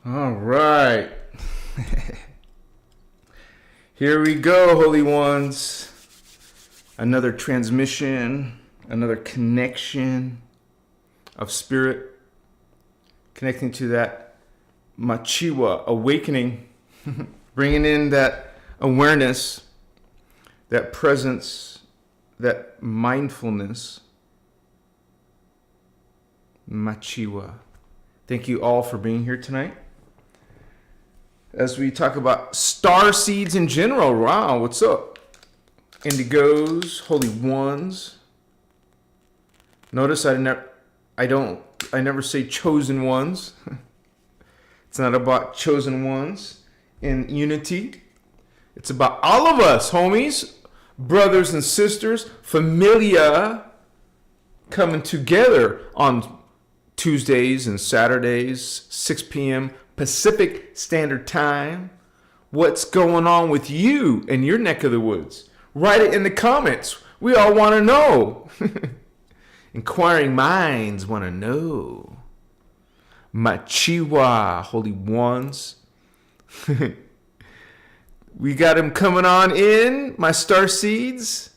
All right. Here we go, Holy Ones. Another transmission, another connection of spirit, connecting to that Machiwa awakening, bringing in that awareness, that presence, that mindfulness. Machiwa. Thank you all for being here tonight. As we talk about Starseeds in general. Wow, what's up? Indigos, Holy Ones. Notice I never say chosen ones. It's not about chosen ones in unity. It's about all of us, homies, brothers and sisters, familia, coming together on Tuesdays and Saturdays, 6 p.m. Pacific Standard Time. What's going on with you in your neck of the woods? Write it in the comments. We all want to know. Inquiring minds want to know. Machiwa, Holy Ones. We got him coming on in, my Starseeds.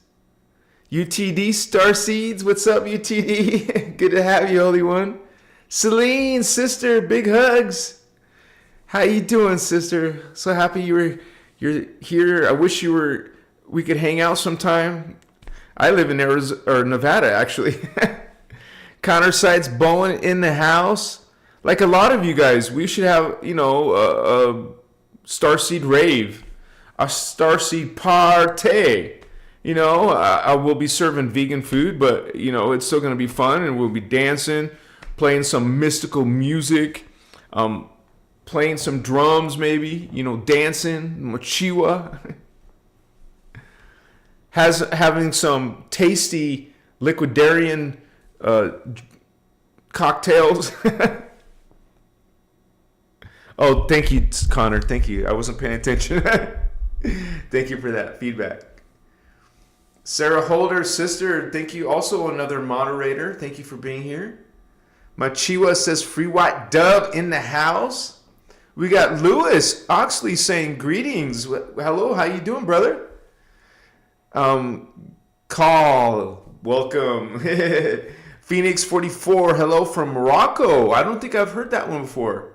UTD Starseeds, what's up, UTD? Good to have you, Holy One. Celine, sister, big hugs. How you doing, sister? So happy you're here. I wish we could hang out sometime. I live in Arizona or Nevada, actually. Connor Sides Bowen in the house. Like a lot of you guys, we should have, a Starseed rave, a Starseed party. I will be serving vegan food, but it's still gonna be fun, and we'll be dancing, playing some mystical music, playing some drums, maybe, dancing, machiwa. Having some tasty liquidarian cocktails. Oh, thank you, Connor. Thank you. I wasn't paying attention. Thank you for that feedback. Sarah Holder, sister, thank you. Also another moderator. Thank you for being here. Machiwa says free white dove in the house. We got Lewis Oxley saying greetings. Hello, how you doing, brother? Call, welcome. Phoenix 44, hello from Morocco. I don't think I've heard that one before.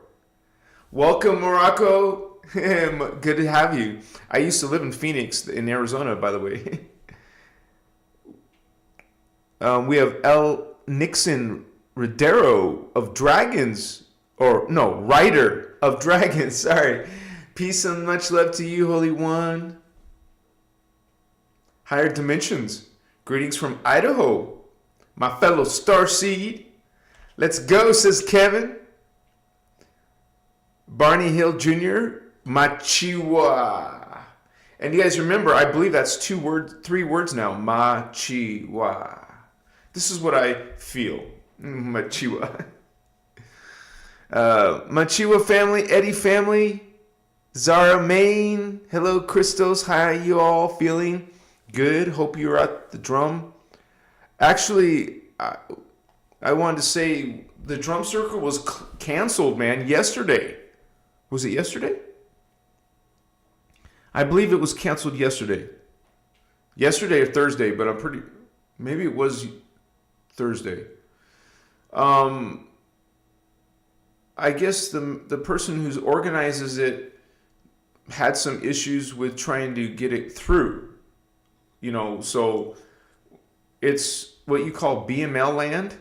Welcome, Morocco. Good to have you. I used to live in Phoenix, in Arizona, by the way. We have L. Nixon Rodero of Dragons, Rider of Dragons, sorry. Peace and much love to you, Holy One. Higher Dimensions, greetings from Idaho, my fellow Starseed. Let's go, says Kevin. Barney Hill Jr., Machiwa. And you guys remember, I believe that's 3 words now, Machiwa. This is what I feel. Machiwa. Machiwa family, Eddie family, Zara Main. Hello, Christos. How are you all feeling? Good. Hope you're at the drum. Actually, I wanted to say the drum circle was canceled, man, yesterday. Was it yesterday? I believe it was canceled yesterday. Yesterday or Thursday, but maybe it was Thursday. I guess the person who organizes it had some issues with trying to get it through. So it's what you call BML land,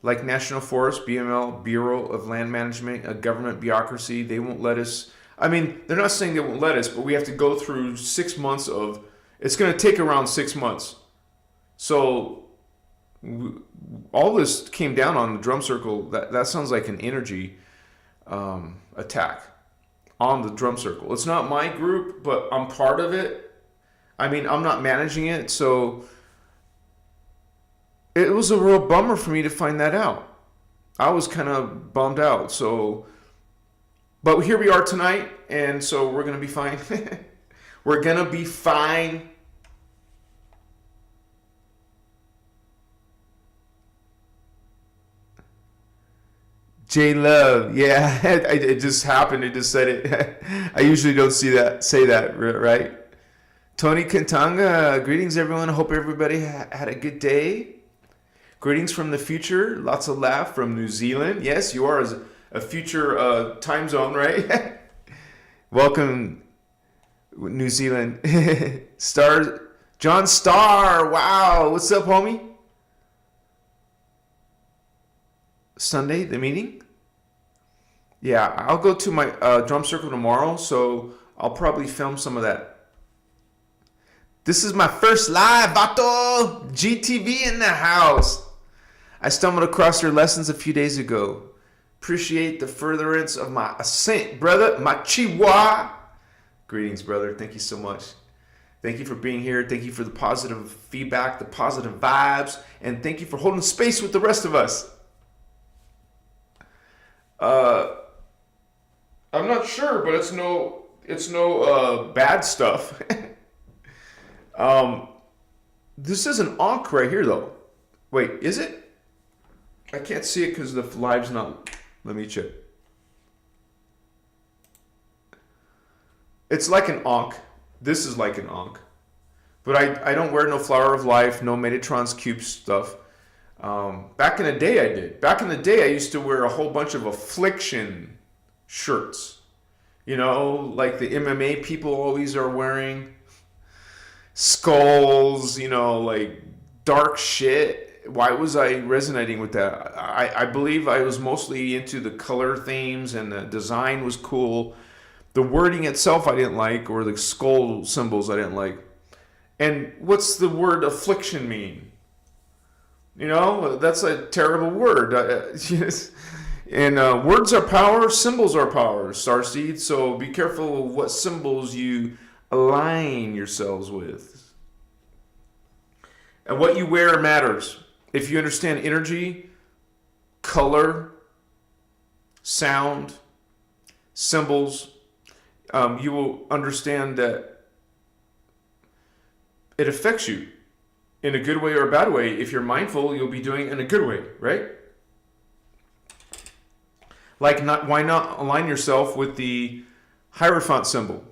like National Forest, BML, Bureau of Land Management, a government bureaucracy. They won't let us. I mean, they're not saying they won't let us, but we have to go through 6 months of. It's going to take around 6 months. So all this came down on the drum circle. That sounds like an energy attack on the drum circle. It's not my group, but I'm part of it. I mean, I'm not managing it, so it was a real bummer for me to find that out. I was kind of bummed out. So, but here we are tonight, and so we're gonna be fine. We're gonna be fine. J Love, yeah, it just happened. It just said it. I usually don't say that, right? Tony Kantanga, greetings everyone. Hope everybody had a good day. Greetings from the future. Lots of laugh from New Zealand. Yes, you are a future time zone, right? Welcome, New Zealand. John Starr. Wow, what's up, homie? Sunday, the meeting? Yeah, I'll go to my drum circle tomorrow, so I'll probably film some of that. This is my first live, Vato! GTV in the house. I stumbled across your lessons a few days ago. Appreciate the furtherance of my ascent, brother. My chihuahua. Greetings, brother. Thank you so much. Thank you for being here. Thank you for the positive feedback, the positive vibes, and thank you for holding space with the rest of us. I'm not sure, but it's no bad stuff. This is an Ankh right here, though. Wait, is it? I can't see it because the live's not. Let me check. It's like an Ankh. This is like an Ankh. But I don't wear no Flower of Life, no Metatron's Cube stuff. Back in the day, I did. Back in the day, I used to wear a whole bunch of Affliction shirts. You know, like the MMA people always are wearing. Skulls, you know, like dark shit. Why was I resonating with that? I believe I was mostly into the color themes and the design was cool. The wording itself I didn't like, or the skull symbols I didn't like. And what's the word affliction mean? You know, that's a terrible word. Yes. And words are power, symbols are power, Starseed. So be careful what symbols you align yourselves with. And what you wear matters. If you understand energy, color, sound, symbols, you will understand that it affects you in a good way or a bad way. If you're mindful, you'll be doing it in a good way, right? Like, why not align yourself with the Hierophant symbol?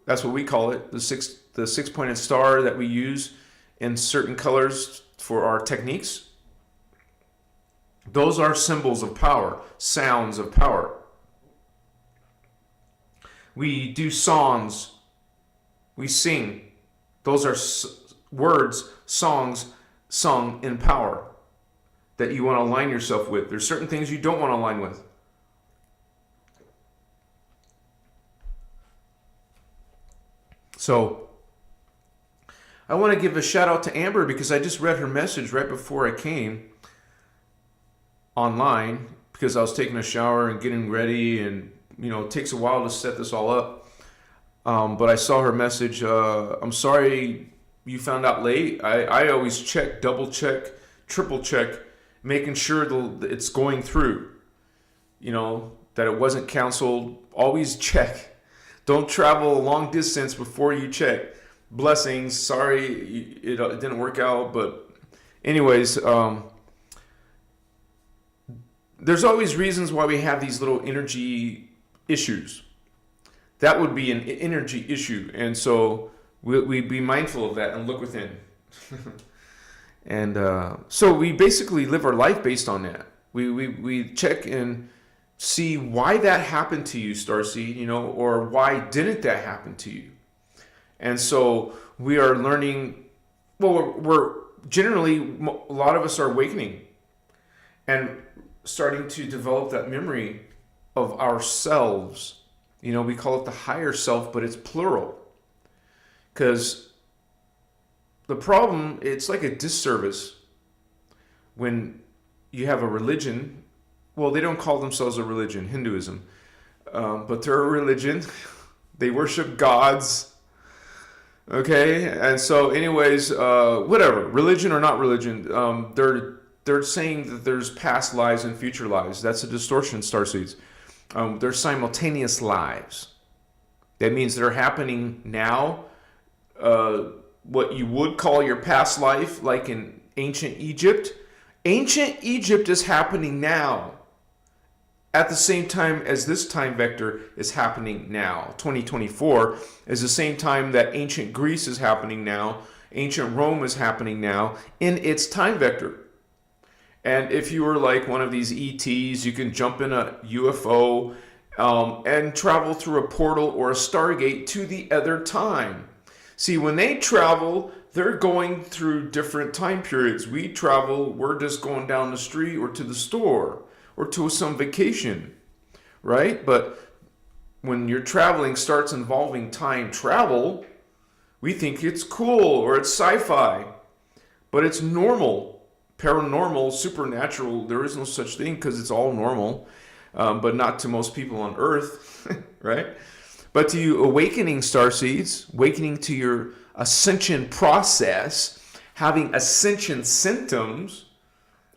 That's what we call it, the six-pointed star that we use in certain colors for our techniques. Those are symbols of power, sounds of power. We do songs, we sing. Those are words, songs sung in power that you want to align yourself with. There's certain things you don't want to align with. So I want to give a shout out to Amber because I just read her message right before I came online because I was taking a shower and getting ready, and you know, it takes a while to set this all up. But I saw her message. I'm sorry you found out late. I always check, double check, triple check, making sure it's going through. You know, that it wasn't canceled. Always check. Don't travel a long distance before you check. Blessings. Sorry it didn't work out. But anyways, there's always reasons why we have these little energy issues. That would be an energy issue. And so we be mindful of that and look within. And so we basically live our life based on that. We check and see why that happened to you, Starseed, you know, or why didn't that happen to you? And so we are learning, well, we're generally, a lot of us are awakening and starting to develop that memory of ourselves. You know, we call it the higher self, but it's plural. Because the problem, it's like a disservice when you have a religion. Well, they don't call themselves a religion, Hinduism, but they're a religion. They worship gods. Okay, and so, anyways, whatever, religion or not religion, they're saying that there's past lives and future lives. That's a distortion, Starseeds. They're simultaneous lives. That means they're happening now. What you would call your past life, like in ancient Egypt. Ancient Egypt is happening now. at the same time as this time vector is happening now. 2024 is the same time that ancient Greece is happening now. Ancient Rome is happening now in its time vector. And if you were like one of these ETs, you can jump in a UFO and travel through a portal or a Stargate to the other time. See, when they travel, they're going through different time periods. We travel, we're just going down the street or to the store or to some vacation, right? But when your traveling starts involving time travel, we think it's cool or it's sci-fi, but it's normal, paranormal, supernatural. There is no such thing because it's all normal, but not to most people on Earth, right? But to you awakening starseeds, awakening to your ascension process, having ascension symptoms.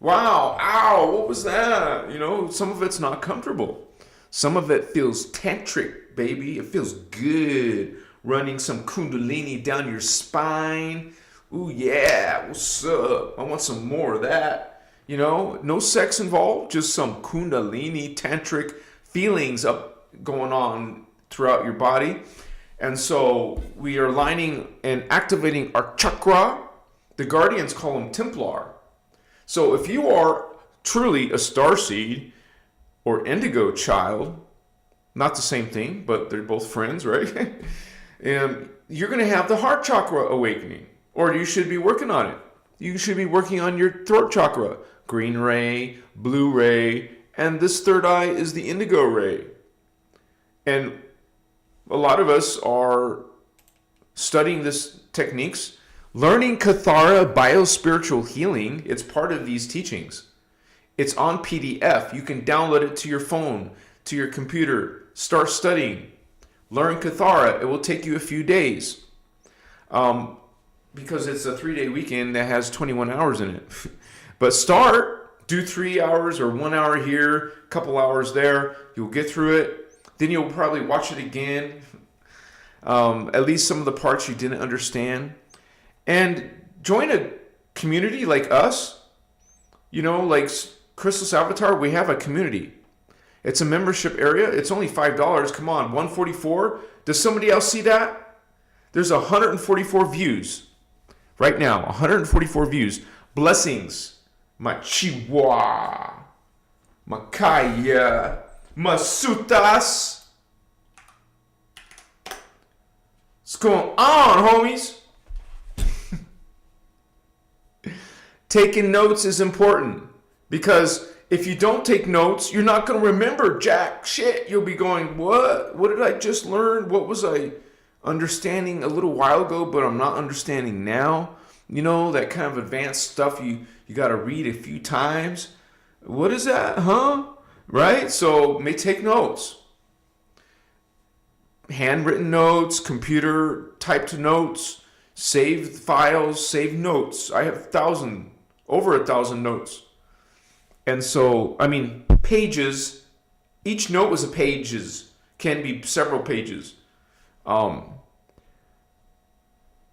Wow, ow, what was that? You know, some of it's not comfortable. Some of it feels tantric, baby. It feels good. Running some kundalini down your spine. Ooh, yeah, what's up? I want some more of that. You know, no sex involved, just some kundalini tantric feelings up going on throughout your body. And so we are aligning and activating our chakra. The Guardians call them Templar. So if you are truly a starseed or indigo child, not the same thing, but they're both friends, right? And you're going to have the heart chakra awakening, or you should be working on it. You should be working on your throat chakra, green ray, blue ray, and this third eye is the indigo ray. And a lot of us are studying these techniques, learning Kathara biospiritual healing. It's part of these teachings. It's on PDF. You can download it to your phone, to your computer, start studying. Learn Kathara. It will take you a few days because it's a 3-day weekend that has 21 hours in it. But start, do 3 hours or 1 hour here, a couple hours there. You'll get through it. Then you'll probably watch it again. At least some of the parts you didn't understand. And join a community like us. You know, like Christos Avatar, we have a community. It's a membership area. It's only $5. Come on, $144. Does somebody else see that? There's 144 views. Right now, 144 views. Blessings. My Chihuahua. Makaya. Masutas. What's going on, homies? Taking notes is important because if you don't take notes, you're not going to remember jack shit. You'll be going, what? What did I just learn? What was I understanding a little while ago, but I'm not understanding now? You know, that kind of advanced stuff you got to read a few times. What is that? Huh? Right? So may take notes. Handwritten notes, computer typed notes, saved files, saved notes. I have over 1,000 notes. And so, I mean, pages, each note was can be several pages.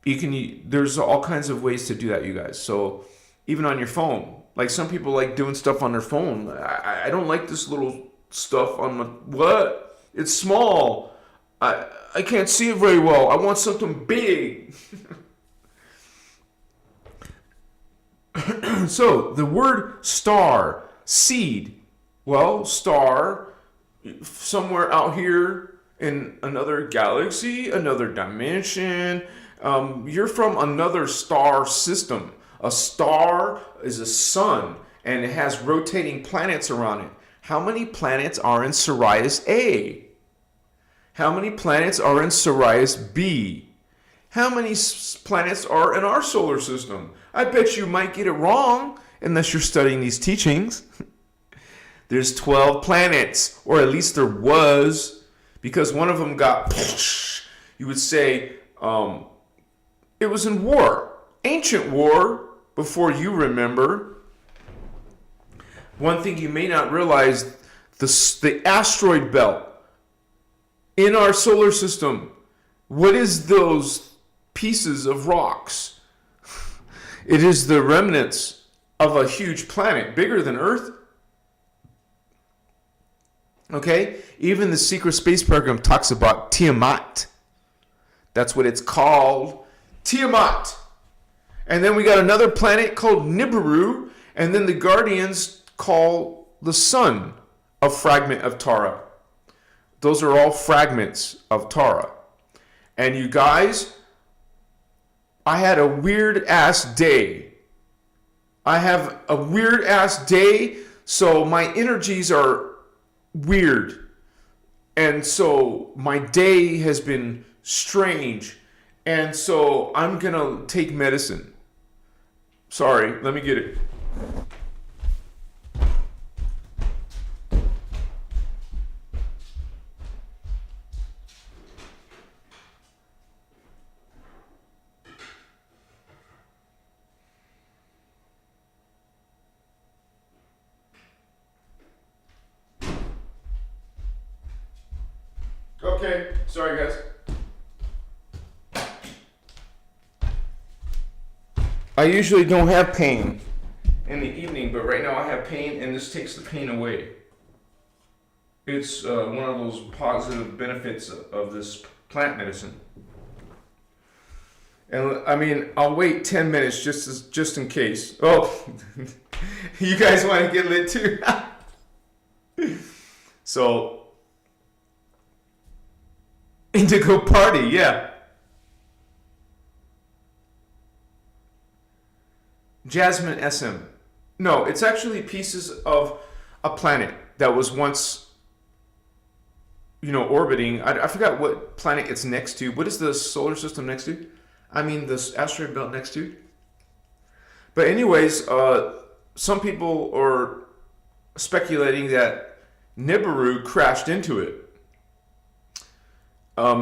There's all kinds of ways to do that, you guys. So even on your phone, like some people like doing stuff on their phone. I don't like this little stuff on my, what? It's small. I can't see it very well. I want something big. So the word star, seed. Well, star, somewhere out here in another galaxy, another dimension. You're from another star system. A star is a sun, and it has rotating planets around it. How many planets are in Sirius A? How many planets are in Sirius B? How many planets are in our solar system? I bet you might get it wrong unless you're studying these teachings. There's 12 planets, or at least there was, because one of them got, you would say, it was in war. Ancient war, before you remember. One thing you may not realize, the asteroid belt in our solar system, what is those pieces of rocks? It is the remnants of a huge planet, bigger than Earth. Okay? Even the secret space program talks about Tiamat. That's what it's called. Tiamat. And then we got another planet called Nibiru. And then the Guardians call the sun a fragment of Tara. Those are all fragments of Tara. And you guys, I had a weird ass day. I have a weird ass day, so my energies are weird. And so my day has been strange. And so I'm going to take medicine. Sorry, let me get it. Okay, sorry guys. I usually don't have pain in the evening, but right now I have pain, and this takes the pain away. It's one of those positive benefits of this plant medicine. And I mean, I'll wait 10 minutes just in case. Oh, you guys want to get lit too? So, Indigo Party, yeah. Jasmine SM. No, it's actually pieces of a planet that was once, orbiting. I forgot what planet it's next to. What is the solar system next to? I mean, the asteroid belt next to. But anyways, some people are speculating that Nibiru crashed into it.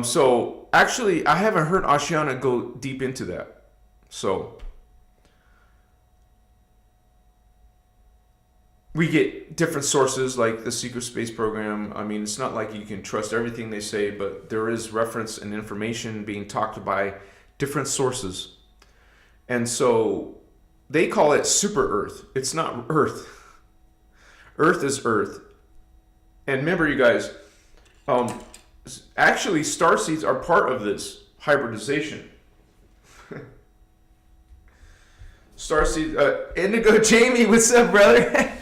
So actually, I haven't heard Ashiana go deep into that. So we get different sources like the secret space program. I mean, it's not like you can trust everything they say, but there is reference and information being talked by different sources. And so they call it super Earth. It's not Earth. Earth is Earth. And remember, you guys, actually, starseeds are part of this hybridization. Starseed, Indigo Jamie, what's up, brother?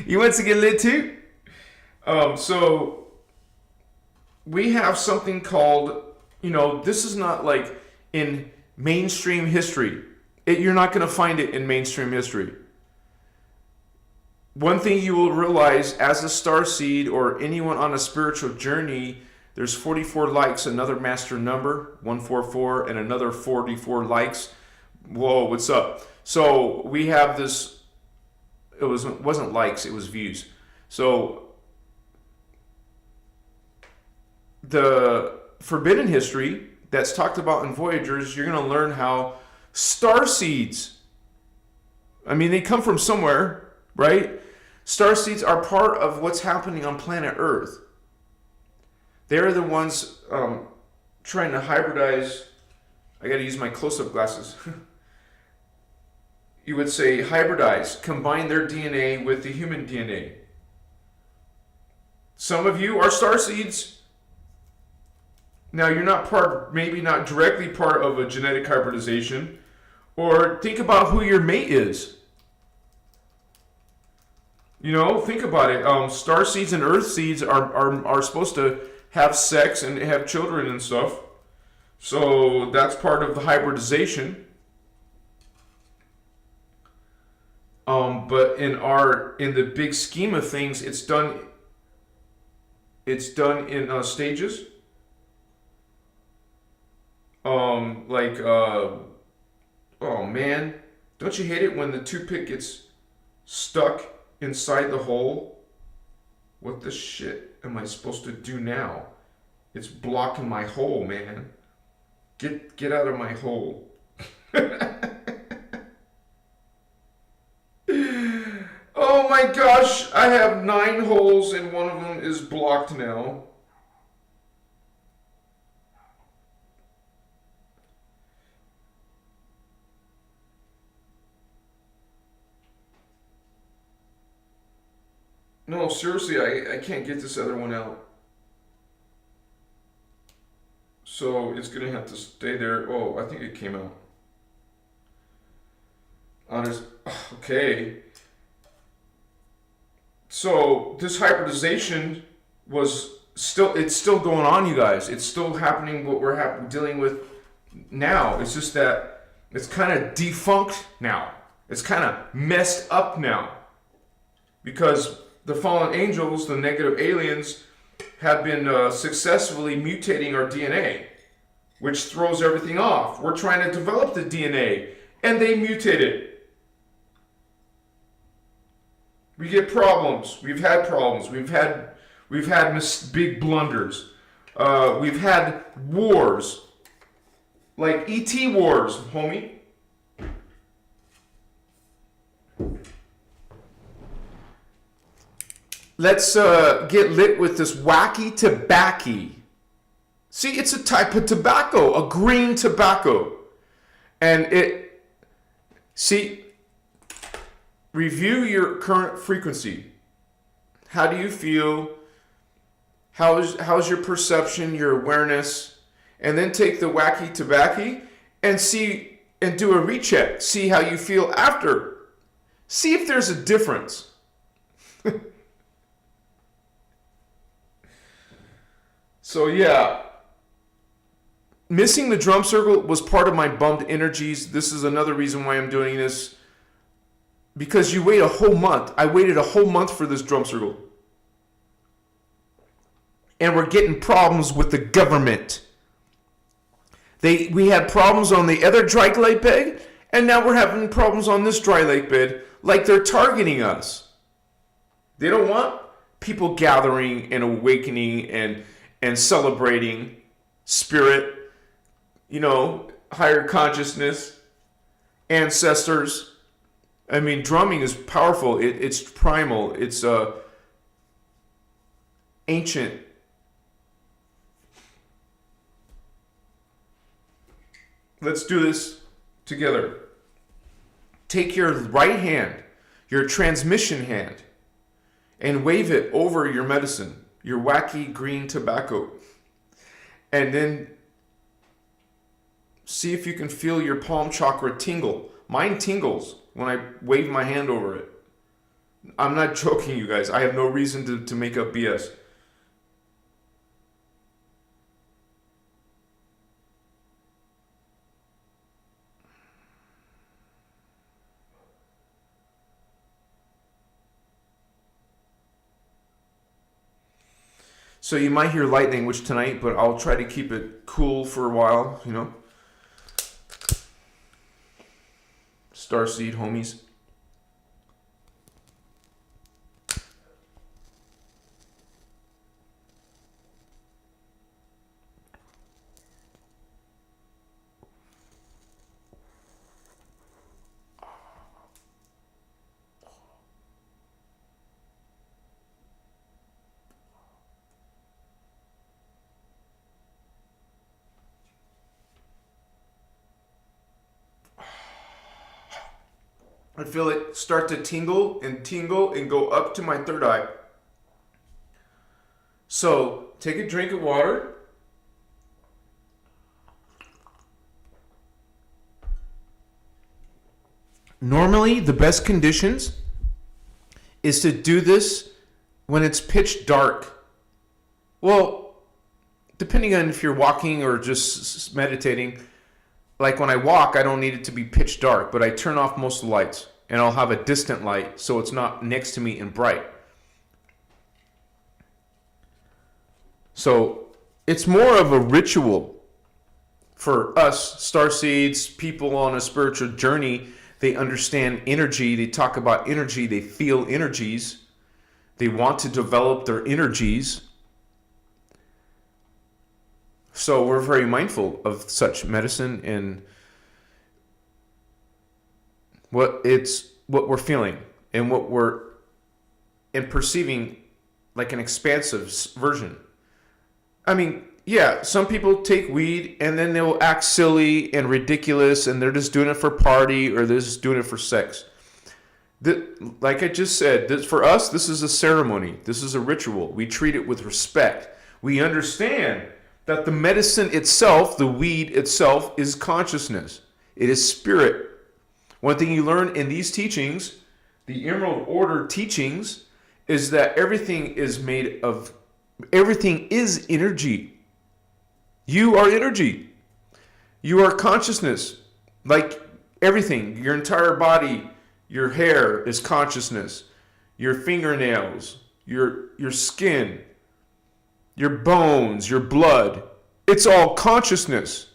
You want to get lit too? So we have something called, this is not like in mainstream history. You're not going to find it in mainstream history. One thing you will realize as a starseed or anyone on a spiritual journey, there's 44 likes, another master number, 144, and another 44 likes. Whoa, what's up? So we have this. It wasn't likes, it was views. So the forbidden history that's talked about in Voyagers, you're going to learn how starseeds, I mean, they come from somewhere, right? Starseeds are part of what's happening on planet Earth. They're the ones trying to hybridize. I got to use my close-up glasses. You would say hybridize, combine their DNA with the human DNA. Some of you are starseeds. Now, you're not maybe not directly part of a genetic hybridization, or think about who your mate is. Think about it. Starseeds and Earthseeds are supposed to have sex and have children and stuff. So that's part of the hybridization. But in the big scheme of things, it's done in stages. Oh man, don't you hate it when the toothpick gets stuck inside the hole? What the shit am I supposed to do now? It's blocking my hole, man. Get out of my hole. Oh my gosh, I have 9 holes and one of them is blocked now. No, seriously, I can't get this other one out. So it's gonna have to stay there. Oh, I think it came out. Honest. Okay. So this hybridization it's still going on, you guys. It's still happening. What we're dealing with now. It's just that it's kind of defunct now. It's kind of messed up now because the fallen angels, the negative aliens, have been successfully mutating our DNA, which throws everything off. We're trying to develop the DNA, and they mutate it. We get problems. We've had problems. We've had big blunders. We've had wars, like ET wars, homie. Let's get lit with this wacky tobacco. See, it's a type of tobacco, a green tobacco. And review your current frequency. How do you feel? How's your perception, your awareness? And then take the wacky tobacco and do a recheck. See how you feel after. See if there's a difference. So yeah, missing the drum circle was part of my bummed energies. This is another reason why I'm doing this. Because you wait a whole month. I waited a whole month for this drum circle. And we're getting problems with the government. We had problems on the other dry lake bed, and now we're having problems on this dry lake bed, like they're targeting us. They don't want people gathering and awakening and celebrating spirit, higher consciousness, ancestors. I mean, drumming is powerful. It's primal. It's ancient. Let's do this together. Take your right hand, your transmission hand, and wave it over your medicine, your wacky green tobacco. And then see if you can feel your palm chakra tingle. Mine tingles when I wave my hand over it. I'm not joking, you guys. I have no reason to make up BS. So you might hear lightning, which tonight, but I'll try to keep it cool for a while, Starseed homies. I feel it start to tingle and go up to my third eye. So take a drink of water. Normally, the best conditions is to do this when it's pitch dark. Well, depending on if you're walking or just meditating, like when I walk, I don't need it to be pitch dark, but I turn off most of the lights and I'll have a distant light so it's not next to me and bright. So it's more of a ritual for us starseeds, people on a spiritual journey. They understand energy. They talk about energy. They feel energies. They want to develop their energies. So we're very mindful of such medicine and what we're feeling and what we're perceiving, like an expansive version. I mean, yeah, some people take weed and then they will act silly and ridiculous and they're just doing it for party or they're just doing it for sex. Like I just said, for us, this is a ceremony. This is a ritual. We treat it with respect. We understand that the medicine itself, the weed itself, is consciousness. It is spirit. One thing you learn in these teachings, the Emerald Order teachings, is that everything is energy. You are energy. You are consciousness. Like everything, your entire body, your hair is consciousness. Your fingernails, your skin, your bones, your blood, it's all consciousness.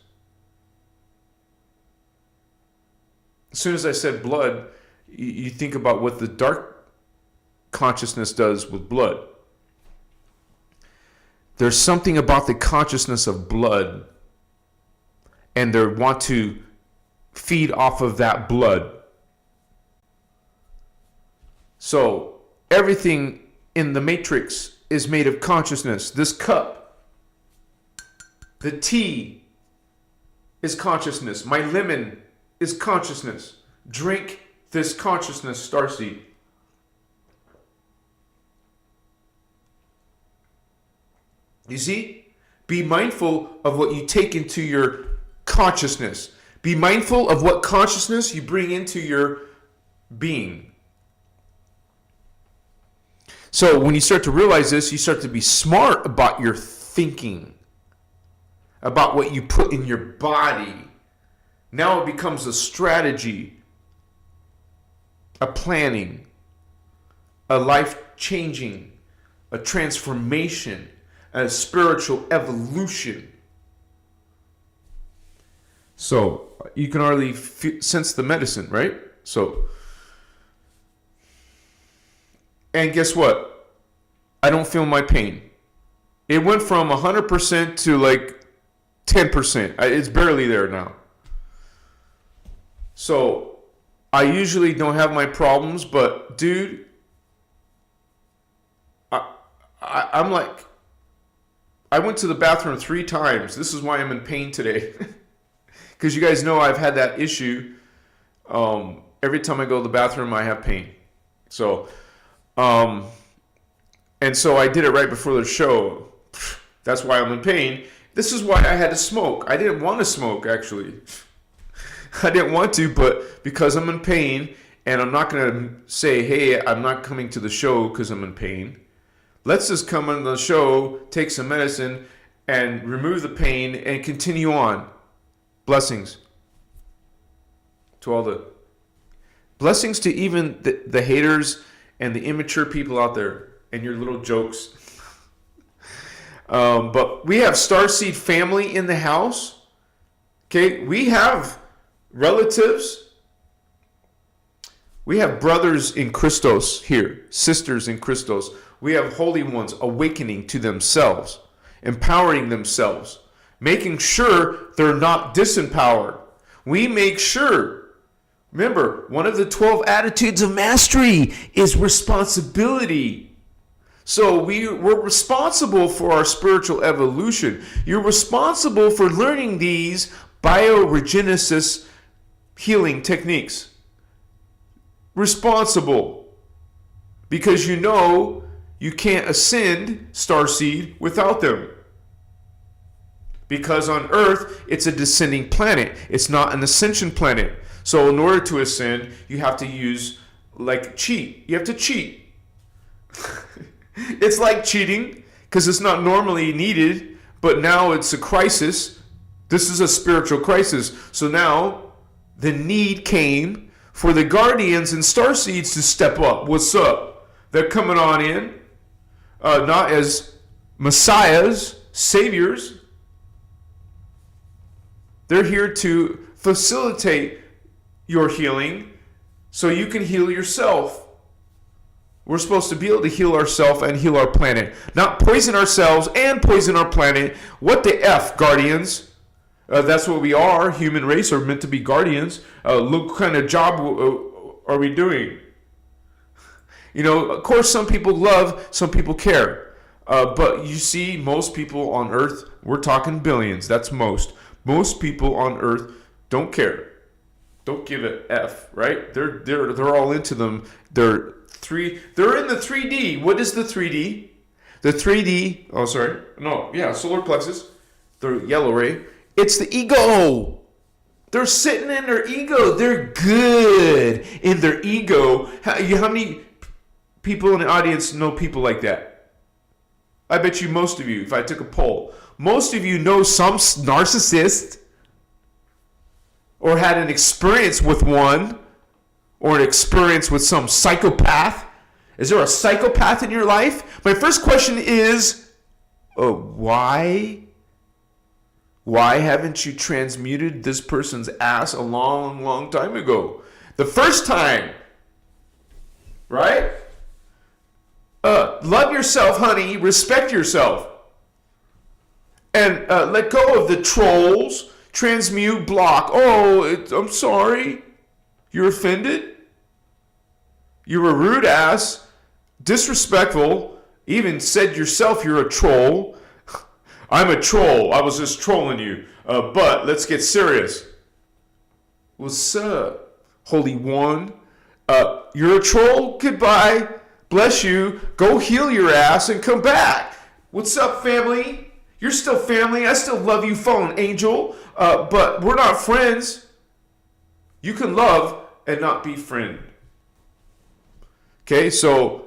As soon as I said blood, you think about what the dark consciousness does with blood. There's something about the consciousness of blood, and they want to feed off of that blood. So everything in the matrix is made of consciousness. This cup, the tea is consciousness. My lemon is consciousness. Drink this consciousness, Starseed. You see? Be mindful of what you take into your consciousness. Be mindful of what consciousness you bring into your being. So when you start to realize this, you start to be smart about your thinking, about what you put in your body. Now it becomes a strategy, a planning, a life-changing, a transformation, a spiritual evolution. So you can already sense the medicine, right? And guess what? I don't feel my pain. It went from 100% to like 10%. It's barely there now. So I usually don't have my problems, but dude, I'm like, I went to the bathroom 3 times. This is why I'm in pain today. Because you guys know I've had that issue. Every time I go to the bathroom, I have pain. So, and so I did it right before the show. That's why I'm in pain. This is why I had to smoke. I didn't want to smoke, actually. I didn't want to, but because I'm in pain, and I'm not going to say, hey, I'm not coming to the show because I'm in pain. Let's just come on the show, take some medicine, and remove the pain, and continue on. Blessings to all the... Blessings to even the haters and the immature people out there and your little jokes. But we have Starseed family in the house. Okay, we have relatives. We have brothers in Christos here, sisters in Christos. We have holy ones awakening to themselves, empowering themselves, making sure they're not disempowered. We make sure. Remember, one of the 12 attitudes of mastery is responsibility. So we're responsible for our spiritual evolution. You're responsible for learning these bioregenesis healing techniques. Responsible. Because you know you can't ascend, Starseed, without them. Because on Earth, it's a descending planet. It's not an ascension planet. So in order to ascend, you have to use, cheat. You have to cheat. It's like cheating, because it's not normally needed, but now it's a crisis. This is a spiritual crisis. So now, the need came for the Guardians and Starseeds to step up. What's up? They're coming on in, not as messiahs, saviors. They're here to facilitate your healing so you can heal yourself. We're supposed to be able to heal ourselves and heal our planet. Not poison ourselves and poison our planet. What the F, Guardians? That's what we are. Human race are meant to be guardians. Look what kind of job are we doing? You know, of course, some people love, some people care. But you see, most people on Earth, we're talking billions. That's most. Most people on Earth don't care. Don't give it F, right? They're all into them. They're in the 3D. What is the 3D? The 3D, solar plexus, the yellow ray. It's the ego. They're sitting in their ego. They're good in their ego. How many people in the audience know people like that? I bet you most of you, if I took a poll, most of you know some narcissist or had an experience with one or an experience with some psychopath. Is there a psychopath in your life? My first question is, why? Why haven't you transmuted this person's ass a long, long time ago? The first time, right? Love yourself, honey. Respect yourself. And let go of the trolls. Transmute, block. I'm sorry. You're offended? You're a rude ass. Disrespectful. Even said yourself you're a troll. I'm a troll. I was just trolling you. But let's get serious. What's up, Holy One? You're a troll? Goodbye. Bless you. Go heal your ass and come back. What's up, family? You're still family. I still love you, fallen angel. But we're not friends. You can love and not be friend. Okay, so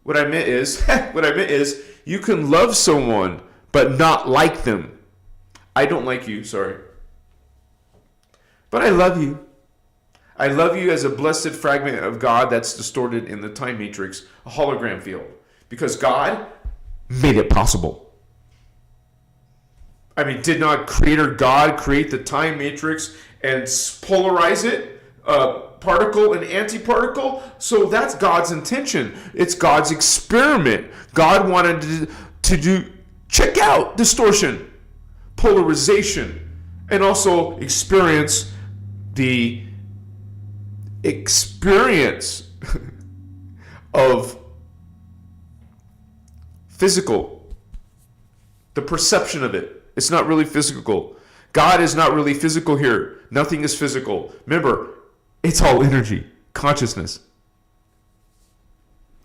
what I meant is you can love someone but not like them. I don't like you, sorry. But I love you. I love you as a blessed fragment of God that's distorted in the time matrix, a hologram field. Because God made it possible. Did not Creator God create the time matrix and polarize it? Particle and antiparticle? So that's God's intention. It's God's experiment. God wanted to check out distortion, polarization, and also experience the experience of physical, the perception of it. It's not really physical. God is not really physical here. Nothing is physical. Remember, it's all energy, consciousness.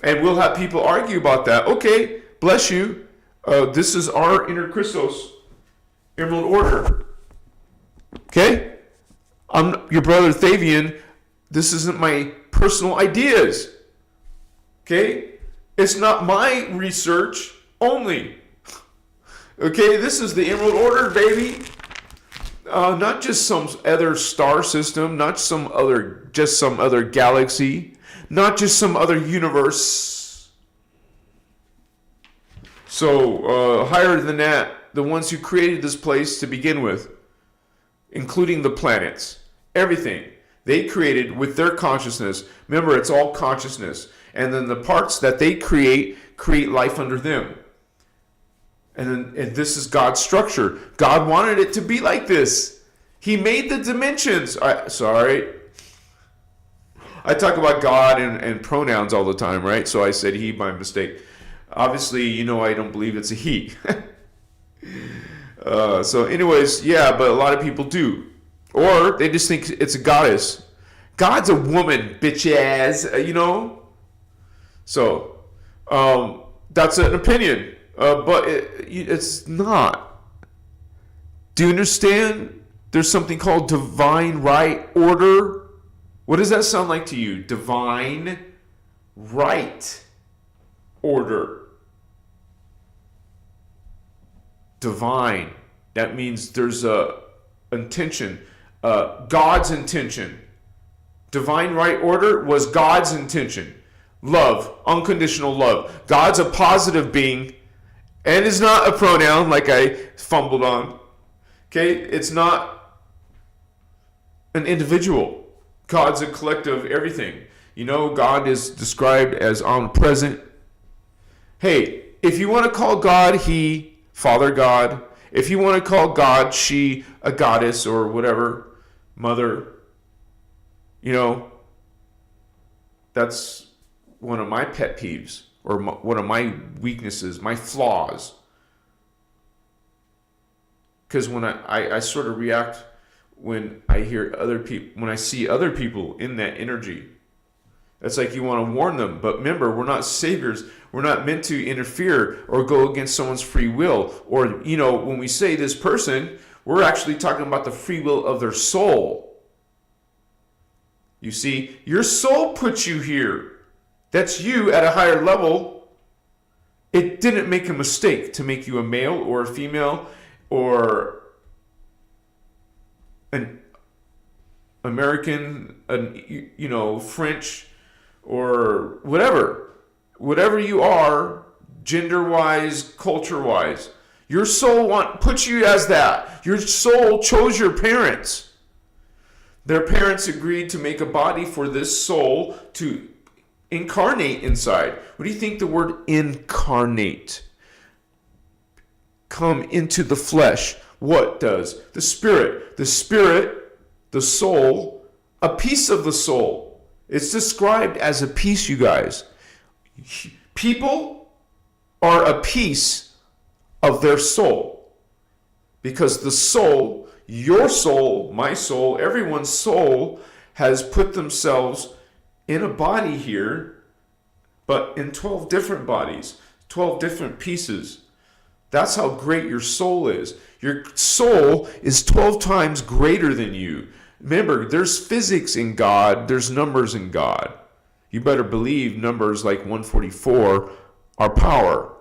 And we'll have people argue about that. Okay, bless you. This is our inner Christos, Emerald Order. Okay? I'm your brother Thavian. This isn't my personal ideas. Okay? It's not my research only. Okay, this is the Emerald Order, baby. Not just some other star system, not some other galaxy, not just some other universe. So, higher than that, the ones who created this place to begin with, including the planets, everything they created with their consciousness. Remember, it's all consciousness. And then the parts that they create life under them. And this is God's structure. God wanted it to be like this. He made the dimensions. I talk about God and pronouns all the time, right? So I said he by mistake. Obviously, I don't believe it's a he. So anyways, yeah, but a lot of people do. Or they just think it's a goddess. God's a woman, bitch ass, So, that's an opinion. But it's not. Do you understand? There's something called divine right order. What does that sound like to you? Divine right order. Divine. That means there's a intention. God's intention. Divine right order was God's intention. Love. Unconditional love. God's a positive being. And is not a pronoun like I fumbled on. Okay? It's not an individual. God's a collective everything. God is described as omnipresent. Hey, if you want to call God he, Father God. If you want to call God she, a goddess or whatever, mother. That's one of my pet peeves. Or one of my weaknesses, my flaws. Because when I sort of react, when I hear other people, when I see other people in that energy. It's like you want to warn them. But remember, we're not saviors. We're not meant to interfere or go against someone's free will. Or, when we say this person, we're actually talking about the free will of their soul. You see, your soul puts you here. That's you at a higher level. It didn't make a mistake to make you a male or a female or an American, French, or whatever you are, gender-wise, culture-wise. Your soul puts you as that. Your soul chose your parents. Their parents agreed to make a body for this soul to incarnate inside. What do you think the word incarnate? Come into the flesh. What does? The spirit, the soul, a piece of the soul. It's described as a piece, you guys. People are a piece of their soul. Because the soul, your soul, my soul, everyone's soul has put themselves in a body here, but in 12 different bodies, 12 different pieces. That's how great your soul is. Your soul is 12 times greater than you. Remember, there's physics in God, there's numbers in God. You better believe numbers like 144 are power.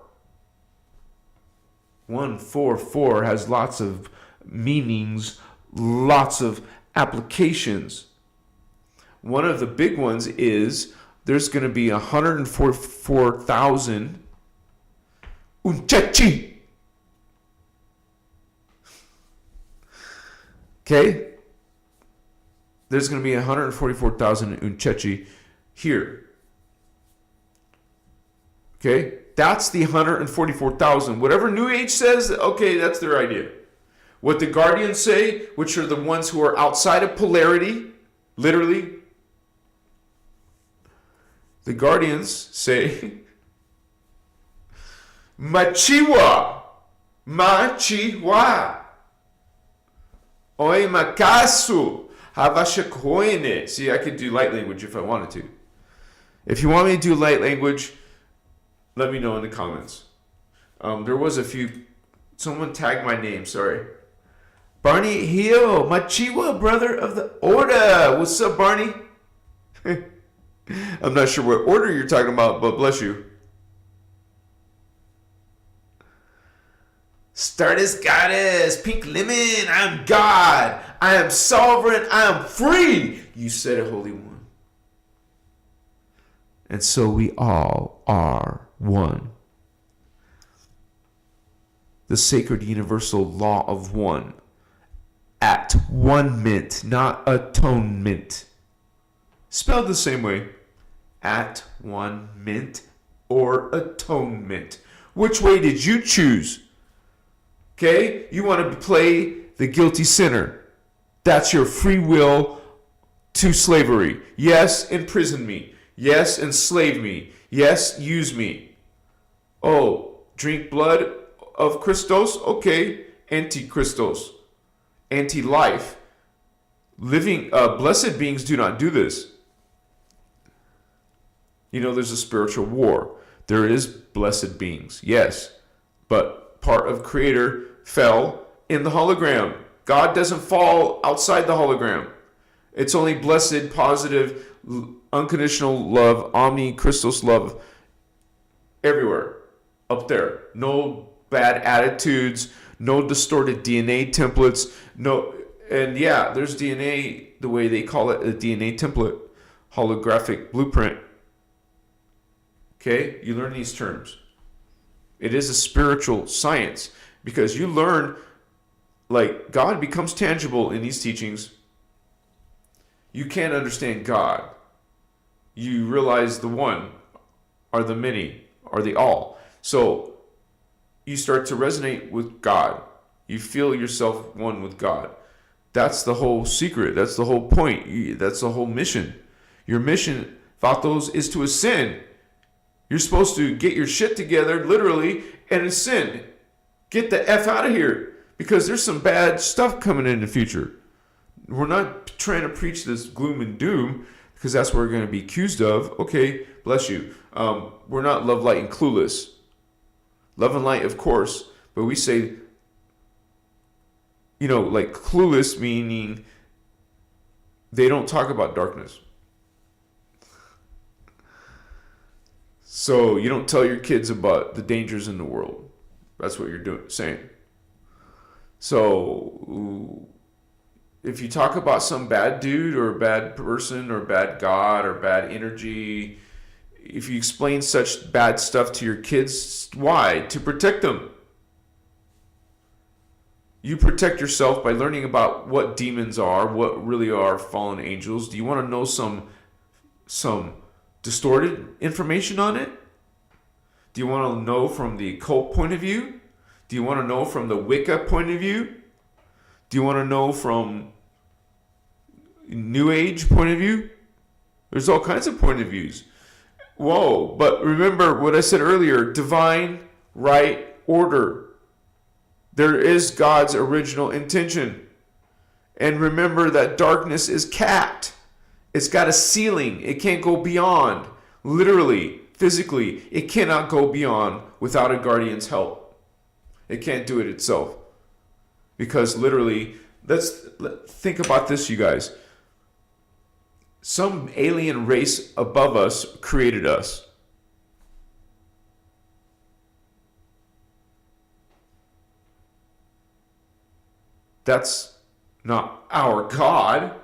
144 has lots of meanings, lots of applications. One of the big ones is there's going to be 144,000 unchechi. Okay? There's going to be 144,000 unchechi here. Okay? That's the 144,000. Whatever New Age says, okay, that's their idea. What the Guardians say, which are the ones who are outside of polarity, literally, the Guardians say, Machiwa, Oi makasu. See, I could do light language if I wanted to. If you want me to do light language, let me know in the comments. There was a few. Someone tagged my name. Sorry. Barney Hill, Machiwa, brother of the order. What's up, Barney? I'm not sure what order you're talking about, but bless you. Stardust Goddess, Pink Lemon, I'm God. I am sovereign. I am free. You said it, Holy One. And so we all are one. The sacred universal law of one. At one mint, not atonement. Spelled the same way. At one mint or atonement. Which way did you choose? Okay? You want to play the guilty sinner. That's your free will to slavery. Yes, imprison me. Yes, enslave me. Yes, use me. Oh, drink blood of Christos? Okay. Anti-Christos. Anti-life. Living, blessed beings do not do this. There's a spiritual war. There is blessed beings, yes. But part of Creator fell in the hologram. God doesn't fall outside the hologram. It's only blessed, positive, unconditional love, Christos love everywhere. Up there. No bad attitudes, no distorted DNA templates, there's DNA, the way they call it, a DNA template, holographic blueprint. Okay? You learn these terms. It is a spiritual science because you learn, like, God becomes tangible in these teachings. You can't understand God. You realize the one are the many, are the all. So you start to resonate with God. You feel yourself one with God. That's the whole secret. That's the whole point. That's the whole mission. Your mission, Vatos, is to ascend. You're supposed to get your shit together, literally, and ascend. Get the F out of here. Because there's some bad stuff coming in the future. We're not trying to preach this gloom and doom because that's what we're going to be accused of. Okay, bless you. We're not love, light, and clueless. Love and light, of course, but we say, like clueless meaning they don't talk about darkness. So you don't tell your kids about the dangers in the world. That's what you're saying. So if you talk about some bad dude or bad person or bad God or bad energy, if you explain such bad stuff to your kids, why? To protect them. You protect yourself by learning about what demons are, what really are fallen angels. Do you want to know some distorted information on it? Do you want to know from the occult point of view? Do you want to know from the Wicca point of view? Do you want to know from New Age point of view? There's all kinds of point of views. Whoa, but remember what I said earlier, divine right order. There is God's original intention. And remember that darkness is capped. It's got a ceiling. It can't go beyond. Literally, physically, it cannot go beyond without a guardian's help. It can't do it itself. Because literally, let's think about this, you guys. Some alien race above us created us. That's not our God.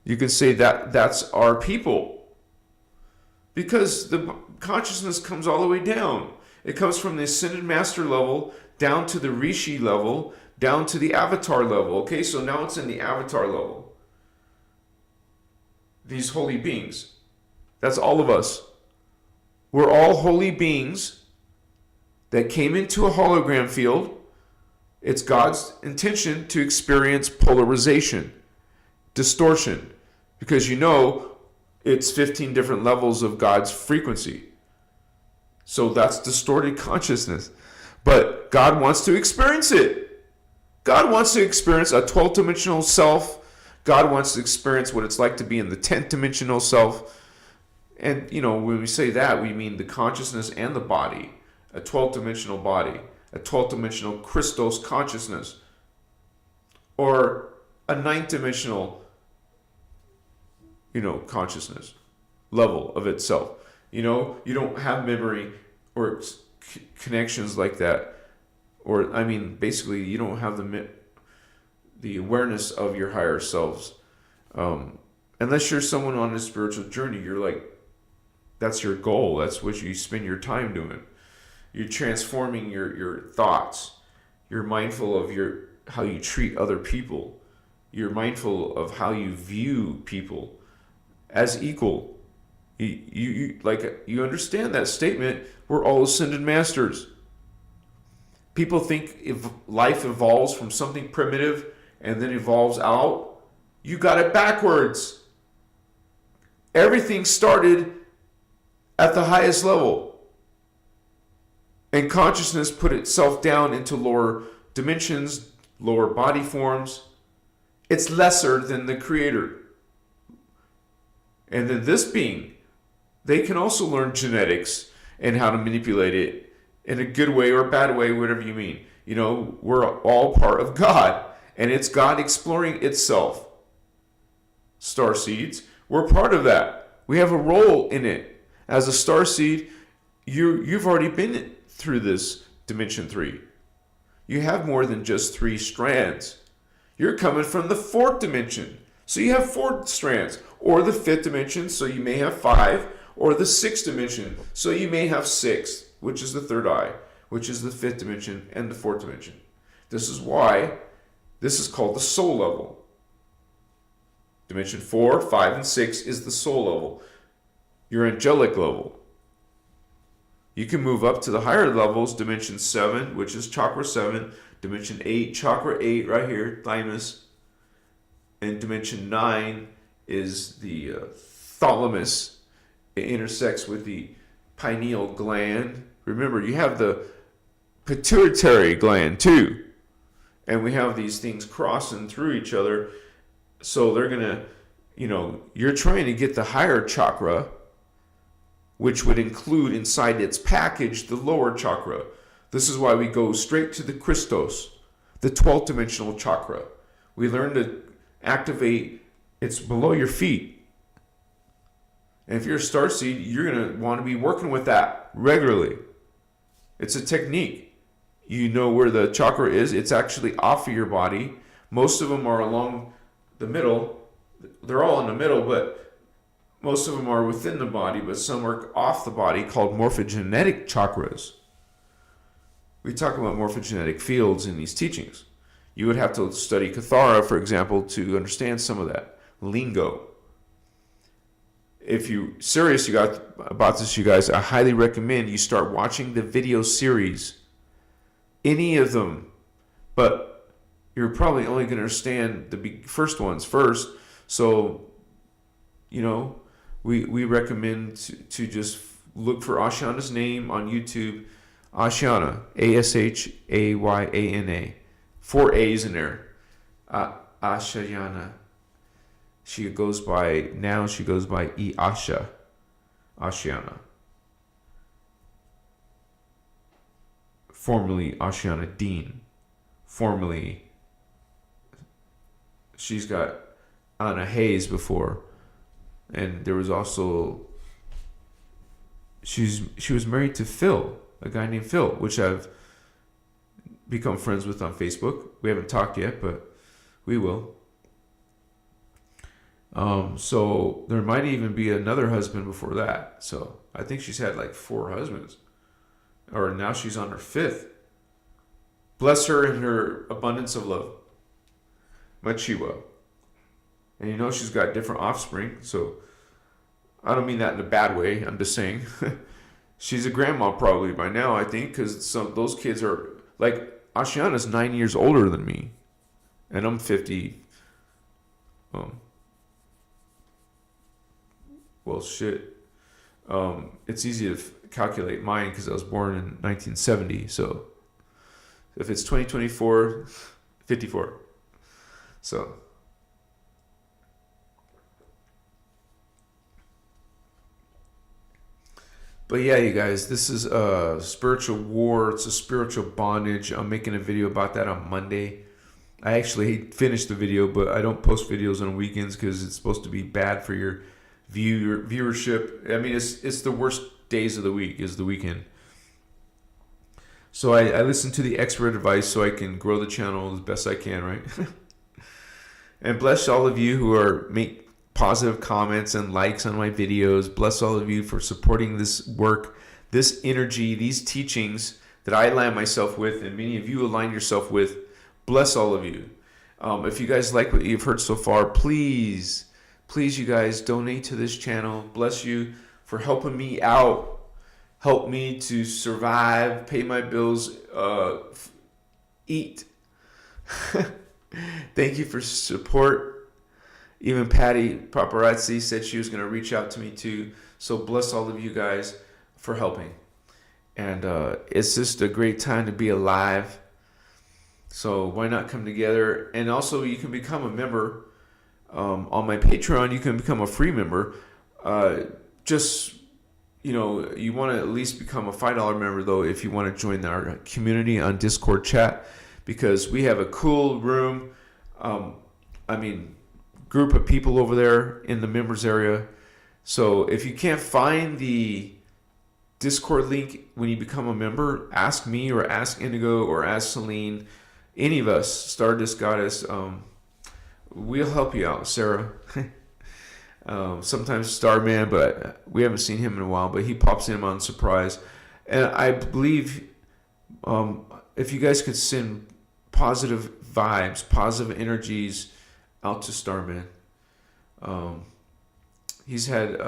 You can say that that's our people. Because the consciousness comes all the way down. It comes from the Ascended Master level down to the Rishi level, down to the Avatar level. Okay, so now it's in the Avatar level. These holy beings. That's all of us. We're all holy beings that came into a hologram field. It's God's intention to experience polarization, distortion, because it's 15 different levels of God's frequency. So that's distorted consciousness. But God wants to experience it. God wants to experience a 12th dimensional self. God wants to experience what it's like to be in the 10th dimensional self. And, when we say that, we mean the consciousness and the body, a 12th dimensional body, a 12th dimensional Christos consciousness, or a 9th dimensional, consciousness level of itself. You don't have memory or connections like that. Or, basically, you don't have the awareness of your higher selves. Unless you're someone on a spiritual journey, you're like, that's your goal. That's what you spend your time doing. You're transforming your thoughts. You're mindful of how you treat other people. You're mindful of how you view people as equal. You understand that statement. We're all ascended masters. People think if life evolves from something primitive and then evolves out, you got it backwards. Everything started at the highest level. And consciousness put itself down into lower dimensions, lower body forms. It's lesser than the creator. And then this being, they can also learn genetics and how to manipulate it in a good way or a bad way, whatever you mean. We're all part of God. And it's God exploring itself. Starseeds, we're part of that. We have a role in it. As a starseed, you've already been through this dimension 3. You have more than just 3 strands. You're coming from the 4th dimension. So you have 4 strands. Or the 5th dimension, so you may have 5. Or the 6th dimension, so you may have 6, which is the 3rd eye, which is the 5th dimension and the 4th dimension. This is why this is called the soul level. Dimension 4, 5, and 6 is the soul level. Your angelic level. You can move up to the higher levels, dimension 7, which is chakra 7, dimension 8, chakra 8 right here, thymus, and dimension 9 is the thalamus. It intersects with the pineal gland. Remember, you have the pituitary gland too. And we have these things crossing through each other. So they're going to, you're trying to get the higher chakra, which would include inside its package the lower chakra. This is why we go straight to the Christos, the 12th dimensional chakra. We learn to activate, it's below your feet. And if you're a starseed, you're going to want to be working with that regularly. It's a technique. You know where the chakra is. It's actually off of your body. Most of them are along the middle. They're all in the middle, but most of them are within the body, but some are off the body, called morphogenetic chakras. We talk about morphogenetic fields in these teachings. You would have to study Kathara, for example, to understand some of that lingo. If you're serious about this, you guys, I highly recommend you start watching the video series. Any of them. But you're probably only going to understand the first ones first. So, we recommend to just look for Ashiana's name on YouTube. Ashiana, Ashayaana. 4 A's in there. Ashiana. She goes by Asha. Ashiana. Formerly Ashiana Dean. Formerly, she's got Anna Hayes before. And there was also, she was married to Phil, a guy named Phil, which I've become friends with on Facebook. We haven't talked yet, but we will. So there might even be another husband before that. So I think she's had like 4 husbands. Or now she's on her 5th. Bless her in her abundance of love. Machiwa. And she's got different offspring. So I don't mean that in a bad way. I'm just saying. She's a grandma probably by now, I think. Because those kids are like, Ashiana's 9 years older than me. And I'm 50. Well, shit. It's easy to calculate mine because I was born in 1970. So if it's 2024, 54. So. But yeah, you guys, this is a spiritual war. It's a spiritual bondage. I'm making a video about that on Monday. I actually finished the video, but I don't post videos on weekends because it's supposed to be bad for your viewership. I mean, it's the worst days of the week is the weekend. So I listen to the expert advice so I can grow the channel as best I can, right? And bless all of you who make positive comments and likes on my videos. Bless all of you for supporting this work, this energy, these teachings that I align myself with, and many of you align yourself with. Bless all of you. If you guys like what you've heard so far, please, you guys donate to this channel. Bless you for helping me out. Help me to survive, pay my bills, eat. Thank you for support. Even Patty Paparazzi said she was going to reach out to me too. So bless all of you guys for helping. And it's just a great time to be alive. So why not come together? And also you can become a member. On my Patreon, you can become a free member. You want to at least become a $5 member though if you want to join our community on Discord chat. Because we have a cool room. Group of people over there in the members area. So if you can't find the Discord link when you become a member, ask me or ask Indigo or ask Celine, any of us, Stardust Goddess. We'll help you out, Sarah. Sometimes Starman, but we haven't seen him in a while, but he pops in on surprise. And I believe if you guys could send positive vibes, positive energies out to Starman. He's had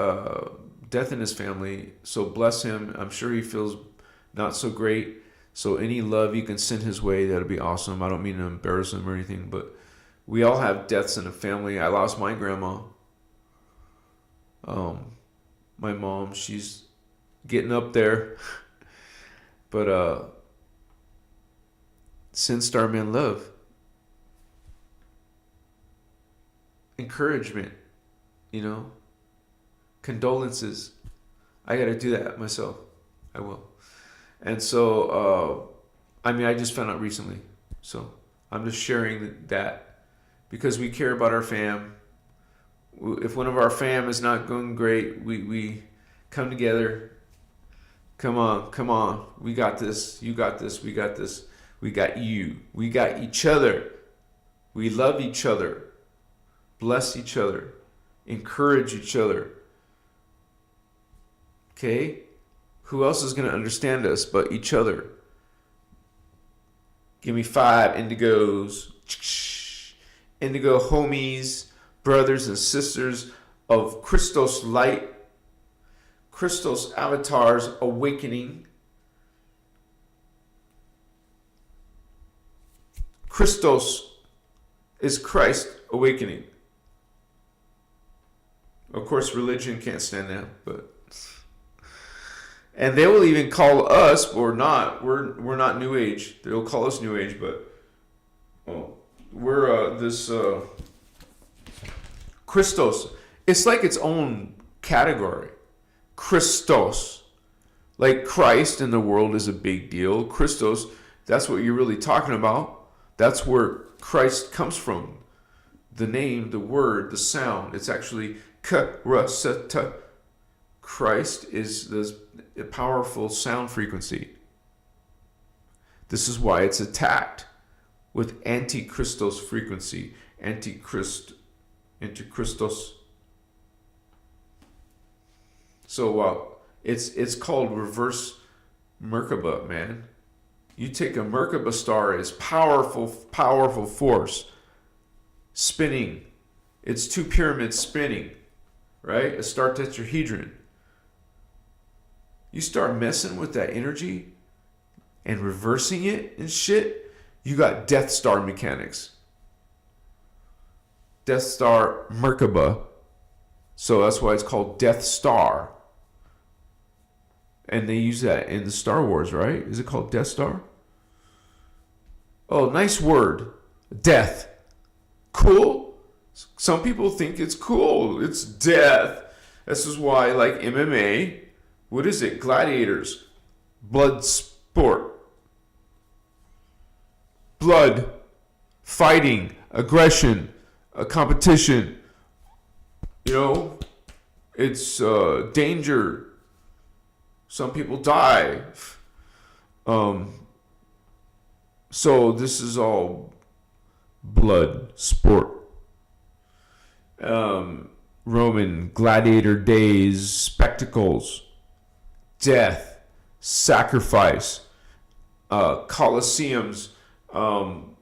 death in his family, so bless him. I'm sure he feels not so great. So any love you can send his way, that'd be awesome. I don't mean to embarrass him or anything, but we all have deaths in the family. I lost my grandma. My mom, she's getting up there. But send Starman love. encouragement, condolences. I got to do that myself. I will. And so, I just found out recently. So I'm just sharing that because we care about our fam. If one of our fam is not going great, we come together. Come on. We got this. You got this. We got this. We got you. We got each other. We love each other. Bless each other. Encourage each other. Okay? Who else is going to understand us but each other? Give me 5 indigos. Indigo homies, brothers and sisters of Christos light. Christos avatars awakening. Christos is Christ awakening. Of course, religion can't stand that, but... And they will even call us, or not, we're not New Age. They'll call us New Age, but we're this Christos. It's like its own category. Christos. Like Christ in the world is a big deal. Christos, that's what you're really talking about. That's where Christ comes from. The name, the word, the sound. It's actually K-R-S-T. Christ is a powerful sound frequency. This is why it's attacked with anti-Christos frequency. Anti-Christos. So it's called reverse Merkaba, man. You take a Merkaba star as powerful force spinning. It's 2 pyramids spinning, right? A star tetrahedron. You start messing with that energy and reversing it and shit, you got Death Star mechanics. Death Star Merkaba. So that's why it's called Death Star. And they use that in the Star Wars, right? Is it called Death Star? Oh, nice word. Death. Cool. Some people think it's cool. It's death. This is why, like MMA, what is it? Gladiators. Blood sport. Blood. Fighting. Aggression. A competition. It's danger. Some people die. So this is all blood sport. Roman gladiator days, spectacles, death, sacrifice, coliseums,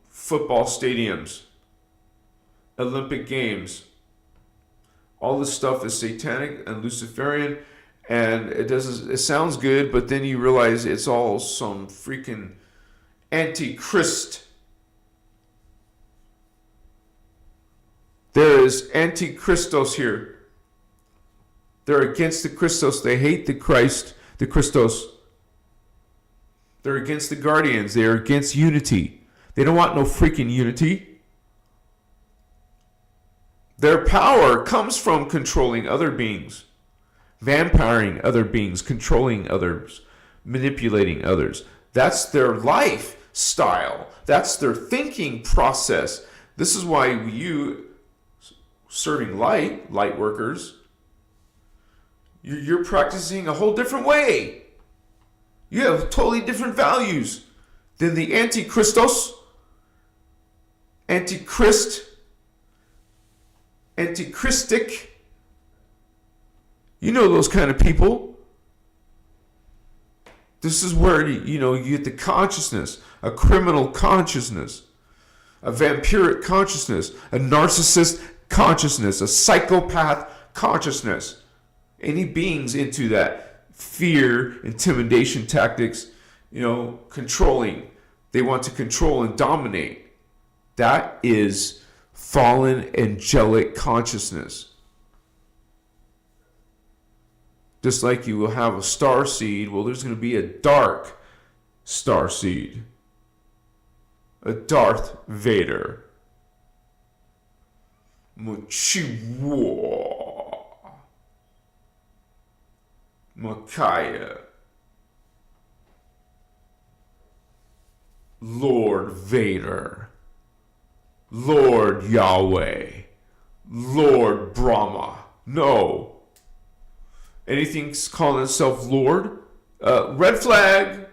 football stadiums, Olympic Games. All this stuff is satanic and Luciferian, and it sounds good, but then you realize it's all some freaking antichrist. There is antichristos here. They're against the Christos. They hate the Christ, the Christos. They're against the guardians. They're against unity. They don't want no freaking unity. Their power comes from controlling other beings, vampiring other beings, controlling others, manipulating others. That's their lifestyle. That's their thinking process. This is why you, serving light workers, you're practicing a whole different way. You have totally different values than the antichristos, antichrist, antichristic. You know those kind of people. This is where you get the consciousness, a criminal consciousness, a vampiric consciousness, a narcissist consciousness, a psychopath consciousness. Any beings into that fear, intimidation tactics, controlling. They want to control and dominate. That is fallen angelic consciousness. Just like you will have a starseed, well, there's going to be a dark starseed. A Darth Vader. Machiwa. Micaiah. Lord Vader. Lord Yahweh. Lord Brahma. No. Anything calling itself Lord? Red flag.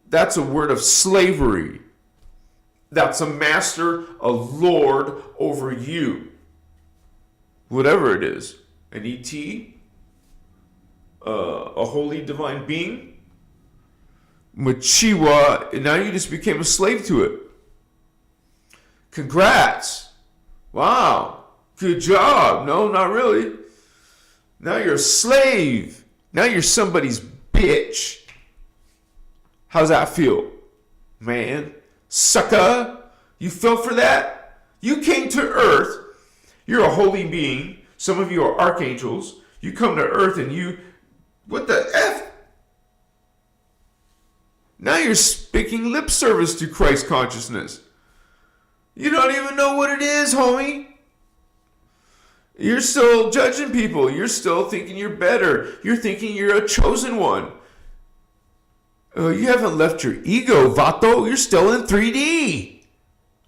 That's a word of slavery. That's a master, a lord over you. Whatever it is. An ET, a holy divine being. Machiwa, and now you just became a slave to it. Congrats. Wow. Good job. No, not really. Now you're a slave. Now you're somebody's bitch. How's that feel? Man. Sucker. You fell for that? You came to Earth. You're a holy being. Some of you are archangels. You come to Earth and you... What the F? Now you're speaking lip service to Christ consciousness. You don't even know what it is, homie. You're still judging people. You're still thinking you're better. You're thinking you're a chosen one. You haven't left your ego, Vato. You're still in 3D.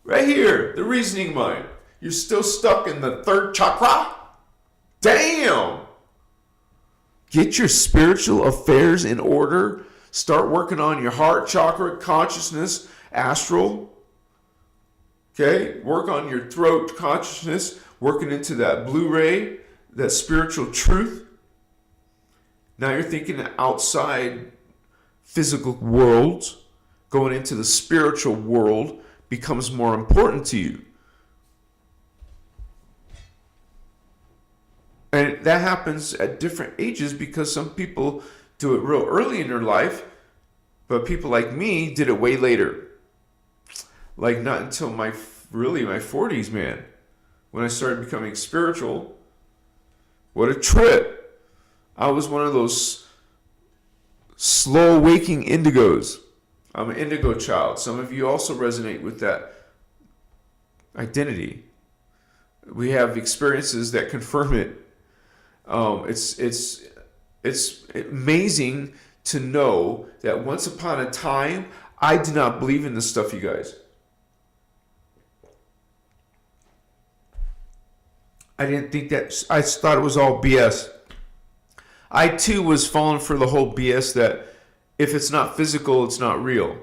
Right here, the reasoning mind. You're still stuck in the third chakra? Damn. Get your spiritual affairs in order. Start working on your heart chakra, consciousness, astral. Okay? Work on your throat consciousness, working into that Blu-ray, that spiritual truth. Now you're thinking outside physical worlds, going into the spiritual world becomes more important to you. And that happens at different ages because some people do it real early in their life, but people like me did it way later. Like not until my 40s, man. When I started becoming spiritual. What a trip. I was one of those slow waking indigos. I'm an indigo child. Some of you also resonate with that identity. We have experiences that confirm it. It's amazing to know that once upon a time, I did not believe in this stuff, you guys. I didn't think that. I thought it was all BS. I too was falling for the whole BS that if it's not physical, it's not real.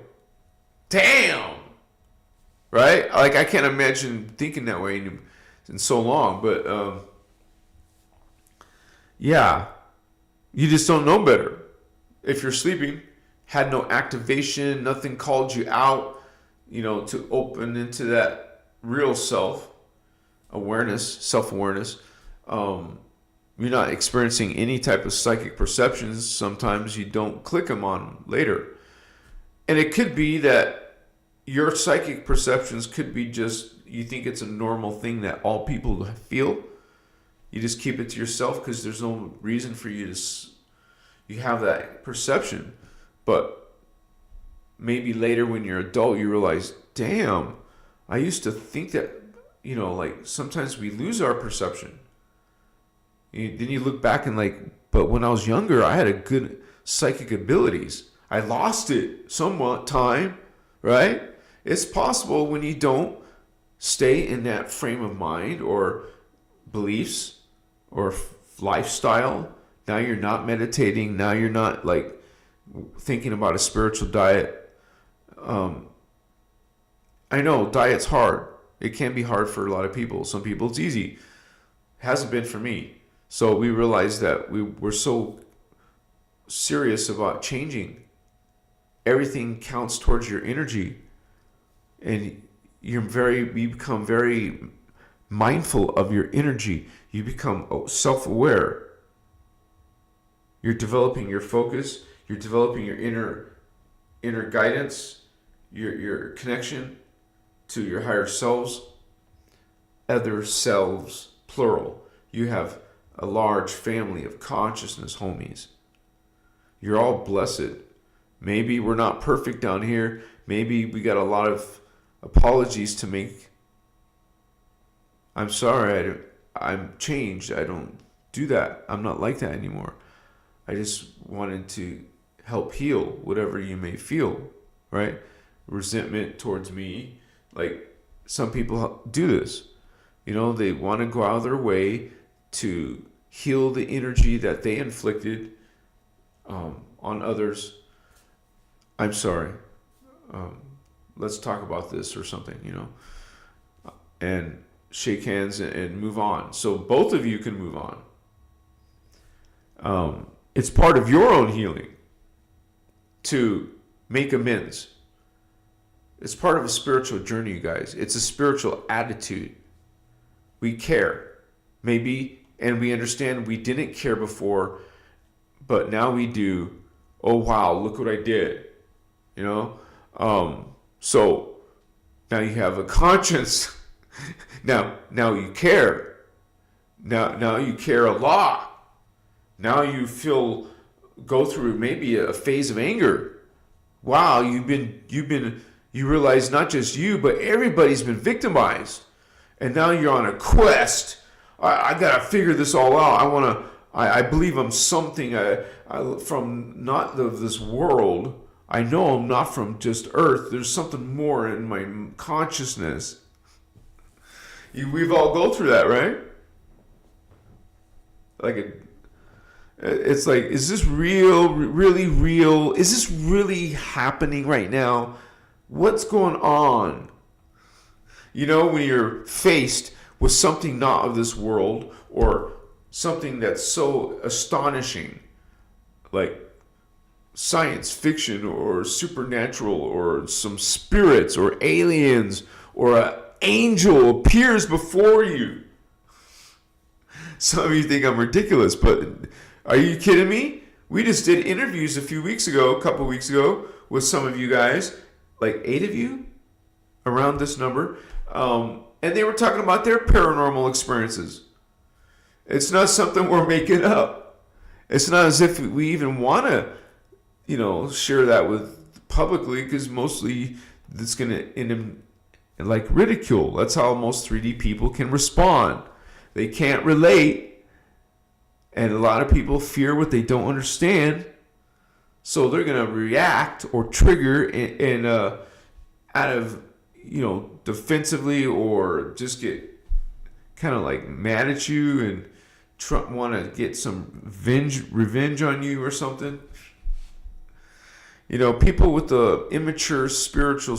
Damn! Right? Like, I can't imagine thinking that way in so long, but yeah, you just don't know better. If you're sleeping, had no activation, nothing called you out, to open into that real self-awareness. You're not experiencing any type of psychic perceptions. Sometimes you don't click them on later. And it could be that your psychic perceptions could be just, you think it's a normal thing that all people feel. You just keep it to yourself because there's no reason for you you have that perception. But maybe later when you're adult, you realize, damn, I used to think that, like sometimes we lose our perception. Then you look back and but when I was younger, I had a good psychic abilities. I lost it somewhat time, right? It's possible when you don't stay in that frame of mind or beliefs or lifestyle. Now you're not meditating. Now you're not thinking about a spiritual diet. I know diet's hard. It can be hard for a lot of people. Some people it's easy. It hasn't been for me. So we realized that we're so serious about changing. Everything counts towards your energy. And you become very mindful of your energy. You become self-aware. You're developing your focus. You're developing your inner guidance, your connection to your higher selves, other selves, plural. You have a large family of consciousness, homies. You're all blessed. Maybe we're not perfect down here. Maybe we got a lot of apologies to make I'm sorry. I'm changed. I don't do that. I'm not like that anymore. I just wanted to help heal whatever you may feel, right? Resentment towards me. Like, some people do this. You know, they want to go out of their way to heal the energy that they inflicted on others. I'm sorry. Let's talk about this or something, you know, and shake hands and move on. So both of you can move on. It's part of your own healing to make amends. It's part of a spiritual journey, you guys. It's a spiritual attitude. We care, maybe, and we understand we didn't care before, but now we do. Oh, wow, look what I did. You know? So now you have a conscience. now you care. Now you care a lot. Now you go through maybe a phase of anger. Wow, you realize not just you, but everybody's been victimized. And now you're on a quest. I gotta figure this all out. I believe I'm something from not of this world. I know I'm not from just Earth. There's something more in my consciousness. We've all go through that, right? It's like, is this real? Really real? Is this really happening right now? What's going on? You know, when you're faced with something not of this world, or something that's so astonishing, like science fiction or supernatural, or some spirits or aliens, or an angel appears before you. Some of you think I'm ridiculous, but are you kidding me? We just did interviews a couple weeks ago, with some of you guys, like 8 of you, around this number, and they were talking about their paranormal experiences. It's not something we're making up. It's not as if we even want to, share that with publicly, because mostly it's going to end in like ridicule. That's how most 3D people can respond. They can't relate, and a lot of people fear what they don't understand, so they're going to react or trigger in out of defensively, or just get kind of like mad at you and want to get some revenge on you or something. People with the immature spiritual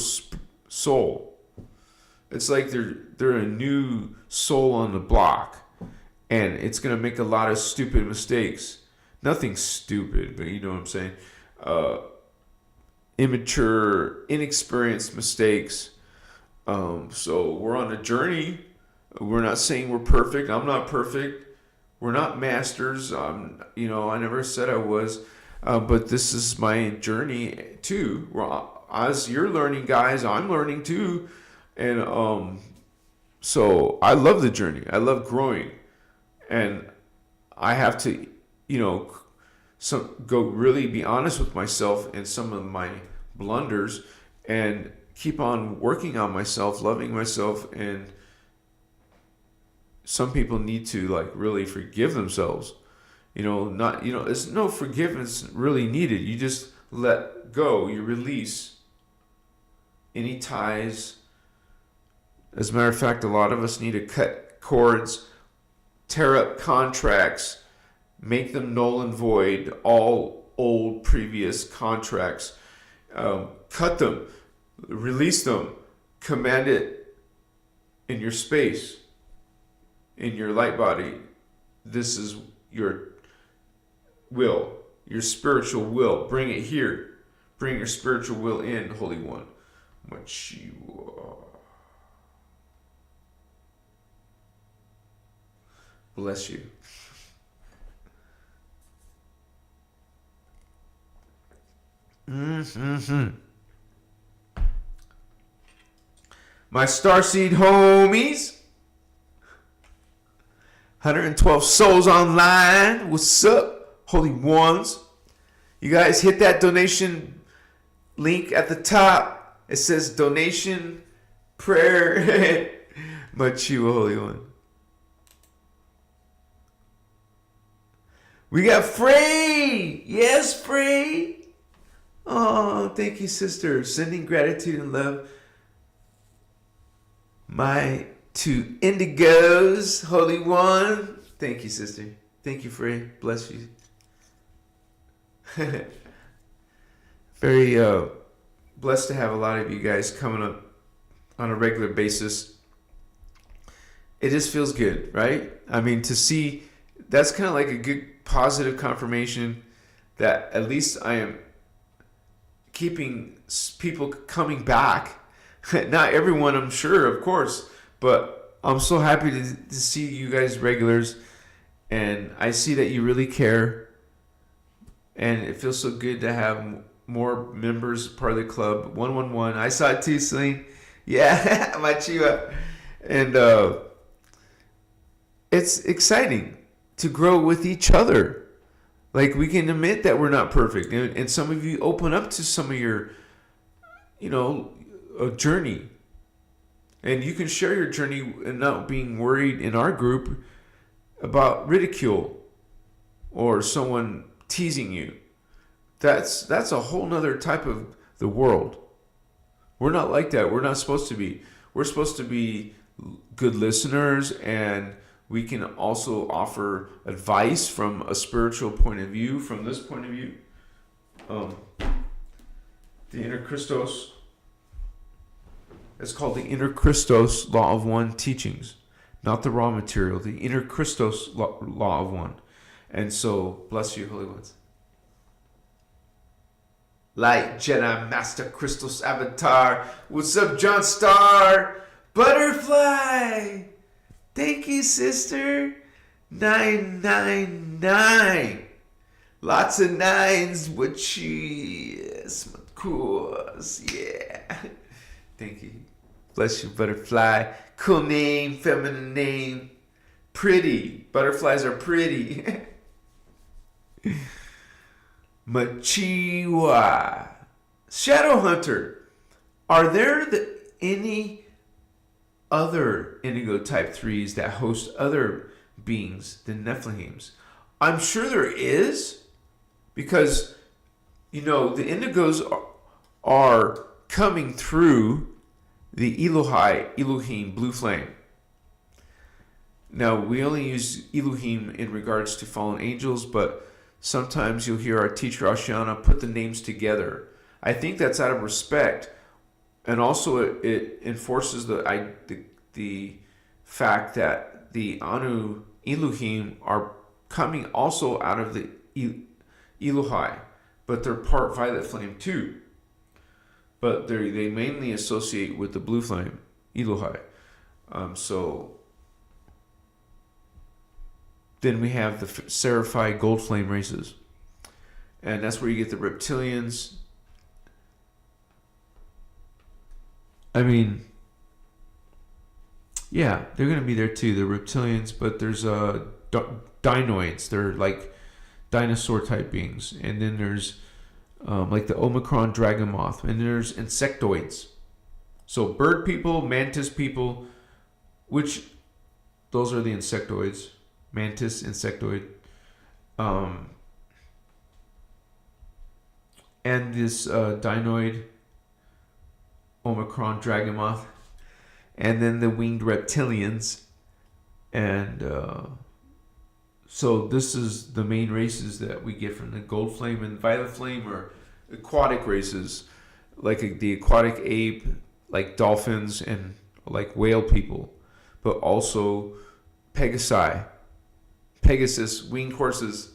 soul, it's like they're a new soul on the block, and it's going to make a lot of stupid mistakes. Nothing stupid, but you know what I'm saying. Immature, inexperienced mistakes. So we're on a journey. We're not saying we're perfect. I'm not perfect. We're not masters. I never said I was. But this is my journey too. As you're learning, guys, I'm learning too. And so I love the journey. I love growing. And I have to, go really be honest with myself and some of my blunders, and keep on working on myself, loving myself. And some people need to really forgive themselves. There's no forgiveness really needed. You just let go. You release any ties. As a matter of fact, a lot of us need to cut cords, tear up contracts, make them null and void, all old previous contracts. Cut them, release them, command it in your space, in your light body. This is your will, your spiritual will. Bring it here. Bring your spiritual will in, Holy One. What you are. Bless you. My Starseed homies. 112 souls online. What's up, Holy Ones? You guys hit that donation link at the top. It says donation, prayer, Machiwa, Holy One. We got Frey! Yes, Frey! Oh, thank you, sister. Sending gratitude and love. My two indigos, Holy One. Thank you, sister. Thank you, Frey. Bless you. Very blessed to have a lot of you guys coming up on a regular basis. It just feels good, right? I mean, to see, that's kind of like a good positive confirmation that at least I am keeping people coming back. Not everyone, I'm sure, of course, but I'm so happy to see you guys regulars, and I see that you really care, and it feels so good to have more members part of the club. 111, I saw it too, Celine. Yeah, my Chiva. And it's exciting to grow with each other. Like, we can admit that we're not perfect, and some of you open up to some of your, a journey, and you can share your journey and not being worried in our group about ridicule or someone teasing you. That's a whole nother type of the world. We're not like that. We're not supposed to be. We're supposed to be good listeners, and we can also offer advice from a spiritual point of view, from this point of view. The inner Christos. It's called the inner Christos Law of One teachings, not the raw material. The inner Christos Law of One. And so, bless you, Holy Ones. Light Jedi Master Christos Avatar. What's up, John Star? Butterfly. Thank you, sister. 999. Lots of nines, which yes, of course, yeah. Thank you. Bless you, Butterfly. Cool name, feminine name. Pretty. Butterflies are pretty. Machiwa. Shadow Hunter. Are there any other indigo type 3s that host other beings than Nephilims? I'm sure there is, because, the indigos are coming through the Elohim blue flame. Now, we only use Elohim in regards to fallen angels, but sometimes you'll hear our teacher Ashiana put the names together. I think that's out of respect, and also it enforces the fact that the Anu Elohim are coming also out of the Elohai, but they're part violet flame too. But they mainly associate with the blue flame, Elohai. So then we have the Seraphai gold flame races. And that's where you get the reptilians. I mean, yeah, they're going to be there too, the reptilians, but there's dinoids. They're like dinosaur type beings. And then there's like the Omicron dragon moth. And there's insectoids. So bird people, mantis people, which those are the insectoids. Mantis, insectoid. And this dinoid, Omicron dragon moth. And then the winged reptilians. And so this is the main races that we get from the gold flame and violet flame, or aquatic races, like the aquatic ape, like dolphins and like whale people, but also Pegasus, winged horses.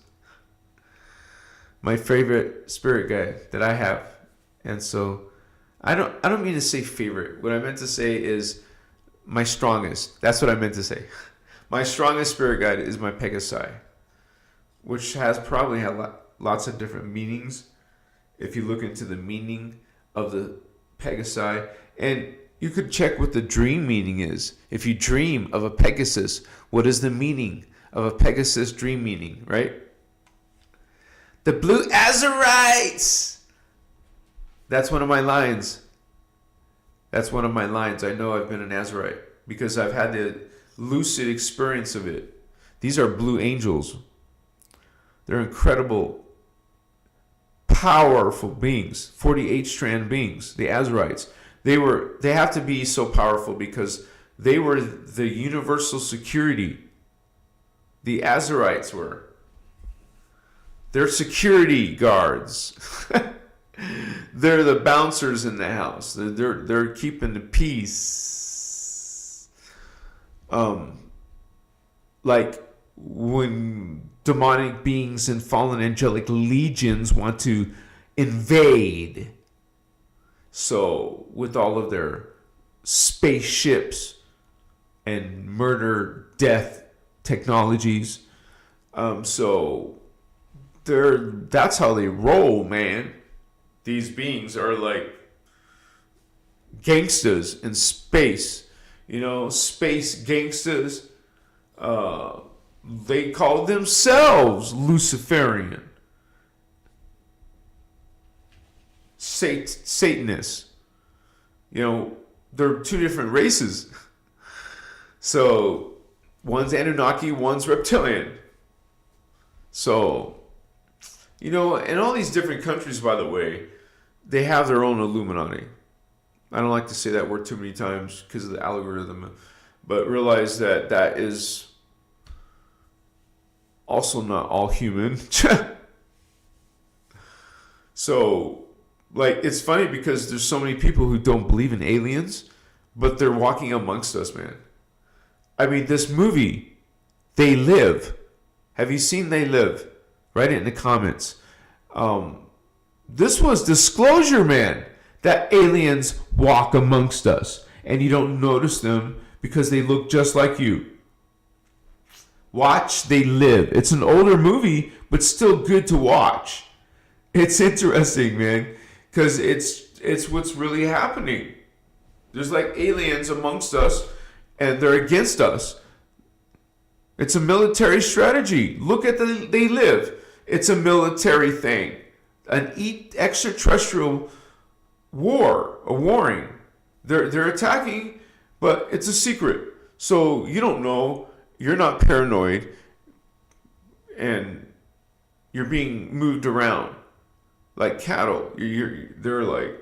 My favorite spirit guide that I have. And so I don't mean to say favorite. What I meant to say is my strongest. That's what I meant to say. My strongest spirit guide is my Pegasi, which has probably had lots of different meanings if you look into the meaning of the Pegasi. And you could check what the dream meaning is. If you dream of a Pegasus, what is the meaning of a Pegasus dream meaning, right? The Blue Azurites! That's one of my lines. I know I've been an Azurite. because I've had the lucid experience of it. These are blue angels. They're incredible, powerful beings, 48-strand beings, the Azarites. They have to be so powerful because they were the universal security. The Azarites were. They're security guards. They're the bouncers in the house. They're keeping the peace. Like when demonic beings and fallen angelic legions want to invade. So with all of their spaceships and murder, death technologies, so that's how they roll, man. These beings are like gangsters in space, space gangsters. They call themselves Luciferian, Satanists. They're two different races. So one's Anunnaki, one's reptilian. So, in all these different countries, by the way, they have their own Illuminati. I don't like to say that word too many times because of the algorithm, but realize that that is also not all human. So, it's funny because there's so many people who don't believe in aliens, but they're walking amongst us, man. I mean, this movie, They Live. Have you seen They Live? Write it in the comments. This was disclosure, man, that aliens walk amongst us and you don't notice them because they look just like you. Watch They Live. It's an older movie, but still good to watch. It's interesting, man, because it's what's really happening. There's like aliens amongst us and they're against us. It's a military strategy. Look at They Live. It's a military thing. An extraterrestrial war, a warring. They're attacking, but it's a secret. So you don't know. You're not paranoid. And you're being moved around like cattle. They're like,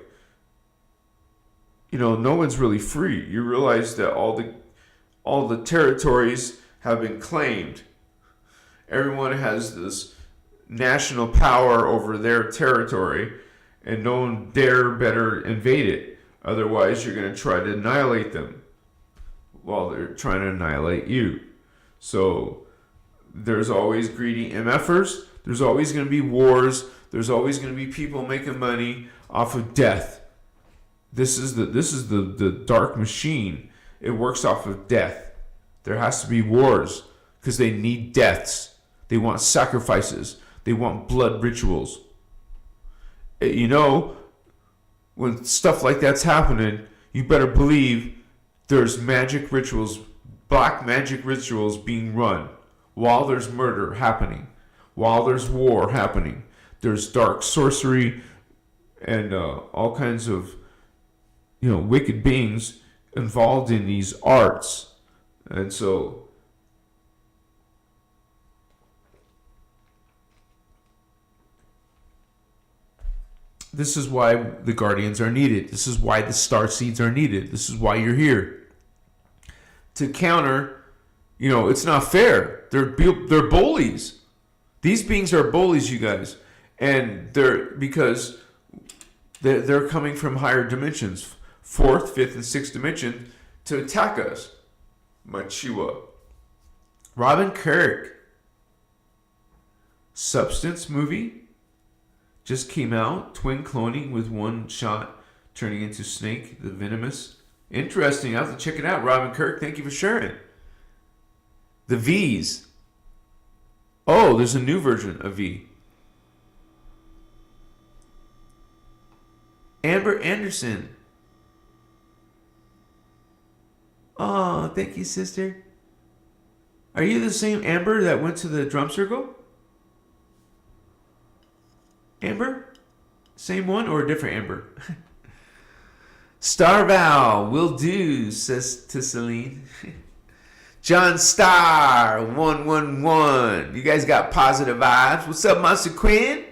no one's really free. You realize that all the territories have been claimed. Everyone has this national power over their territory, and no one dare better invade it. Otherwise, you're going to try to annihilate them while they're trying to annihilate you. So there's always greedy MFers. There's always going to be wars. There's always going to be people making money off of death. This is the dark machine. It works off of death. There has to be wars because they need deaths. They want sacrifices. They want blood rituals. When stuff like that's happening, you better believe there's magic rituals, black magic rituals being run while there's murder happening, while there's war happening. There's dark sorcery and all kinds of, wicked beings involved in these arts. And so this is why the Guardians are needed. This is why the Starseeds are needed. This is why you're here. To counter, it's not fair. They're bullies. These beings are bullies, you guys. And because they're coming from higher dimensions, 4th, 5th, and 6th dimension, to attack us. Machiwa. Robin Kirk. Substance movie. Just came out. Twin cloning with one shot turning into Snake, the Venomous. Interesting. I'll have to check it out. Robin Kirk, thank you for sharing. The V's. Oh, there's a new version of V. Amber Anderson. Oh, thank you, sister. Are you the same Amber that went to the drum circle? Amber? Same one or a different Amber? Starval will do, says to Celine. John Star 111. You guys got positive vibes. What's up, Monster Quinn?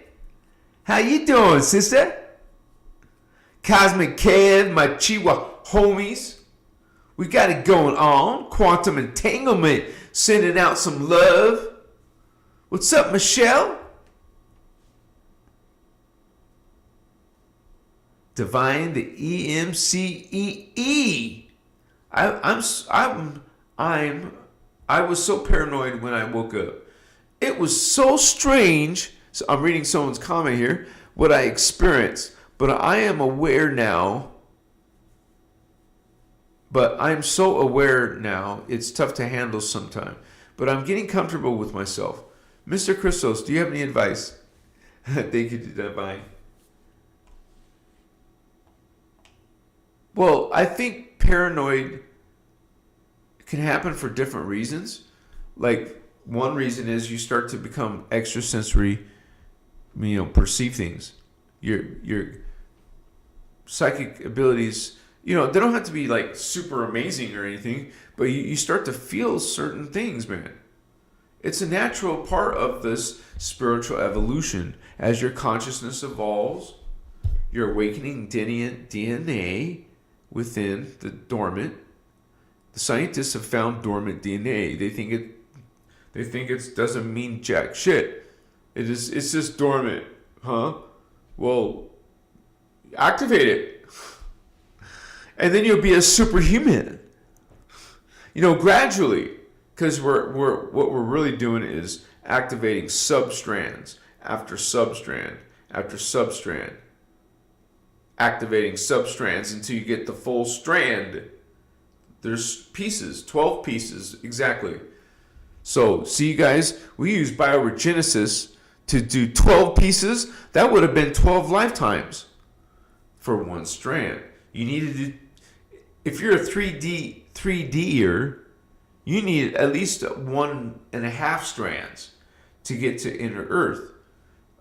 How you doing, sister? Cosmic Kev, my Chihuahua homies. We got it going on. Quantum Entanglement sending out some love. What's up, Michelle? Divine the EMCEE. I was so paranoid when I woke up. It was so strange. So I'm reading someone's comment here. What I experienced, but I am aware now. But I'm so aware now. It's tough to handle sometimes. But I'm getting comfortable with myself. Mr. Christos, do you have any advice? Thank you, Divine. Well, I think paranoid can happen for different reasons. Like, one reason is you start to become extrasensory, perceive things. Your psychic abilities, they don't have to be like super amazing or anything, but you start to feel certain things, man. It's a natural part of this spiritual evolution. As your consciousness evolves, your awakening DNA within the dormant. The scientists have found dormant DNA. They think it doesn't mean jack shit. It's just dormant, huh? Well, activate it, and then you'll be a superhuman. Gradually, because what we're really doing is activating substrands after substrand after substrand. Activating substrands until you get the full strand. There's pieces, 12 pieces, exactly. So, see you guys, we use bioregenesis to do 12 pieces. That would have been 12 lifetimes for one strand. You needed to, if you're a 3D'er, you need at least 1.5 strands to get to inner Earth.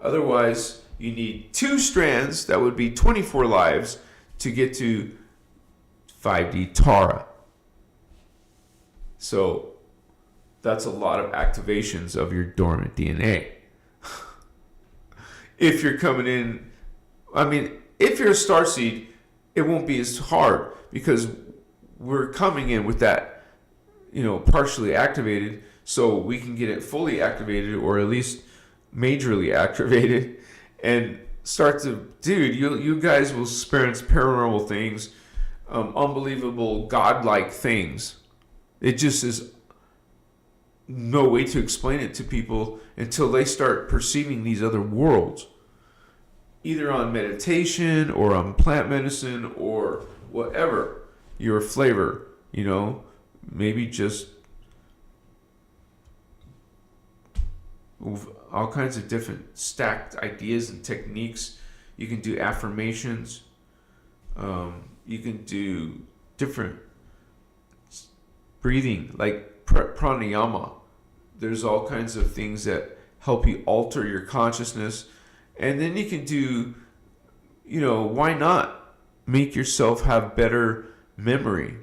Otherwise, you need 2 strands, that would be 24 lives, to get to 5D Tara. So that's a lot of activations of your dormant DNA. If you're coming in, if you're a starseed, it won't be as hard because we're coming in with that, partially activated, so we can get it fully activated or at least majorly activated. And start to, dude, you guys will experience paranormal things, unbelievable, godlike things. It just is no way to explain it to people until they start perceiving these other worlds, either on meditation or on plant medicine or whatever your flavor, maybe just all kinds of different stacked ideas and techniques. You can do affirmations. You can do different breathing, like pranayama. There's all kinds of things that help you alter your consciousness. And then you can do, why not make yourself have better memory?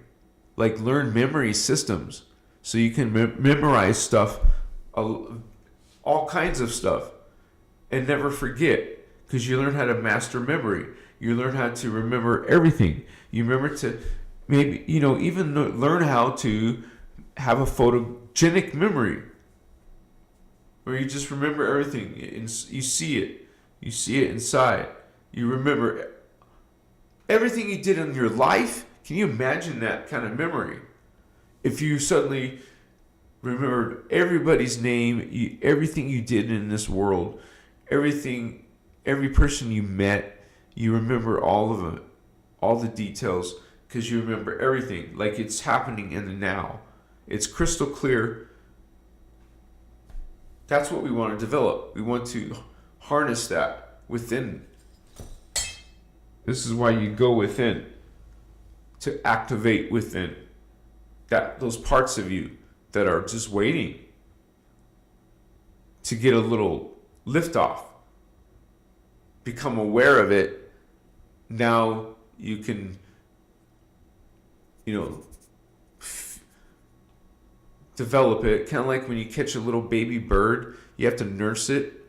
Like learn memory systems so you can memorize stuff, all kinds of stuff, and never forget, because you learn how to master memory. You learn how to remember everything. You remember to maybe, even learn how to have a photogenic memory where you just remember everything. You see it. You see it inside. You remember everything you did in your life. Can you imagine that kind of memory? If you suddenly remembered everybody's name, everything you did in this world, every person you met, you remember all of it, all the details, because you remember everything like it's happening in the now. It's crystal clear. That's what we want to develop. We want to harness that within. This is why you go within, to activate within those parts of you that are just waiting to get a little lift off. Become aware of it. Now you can you know, develop it. Kind of like when you catch a little baby bird, you have to nurse it,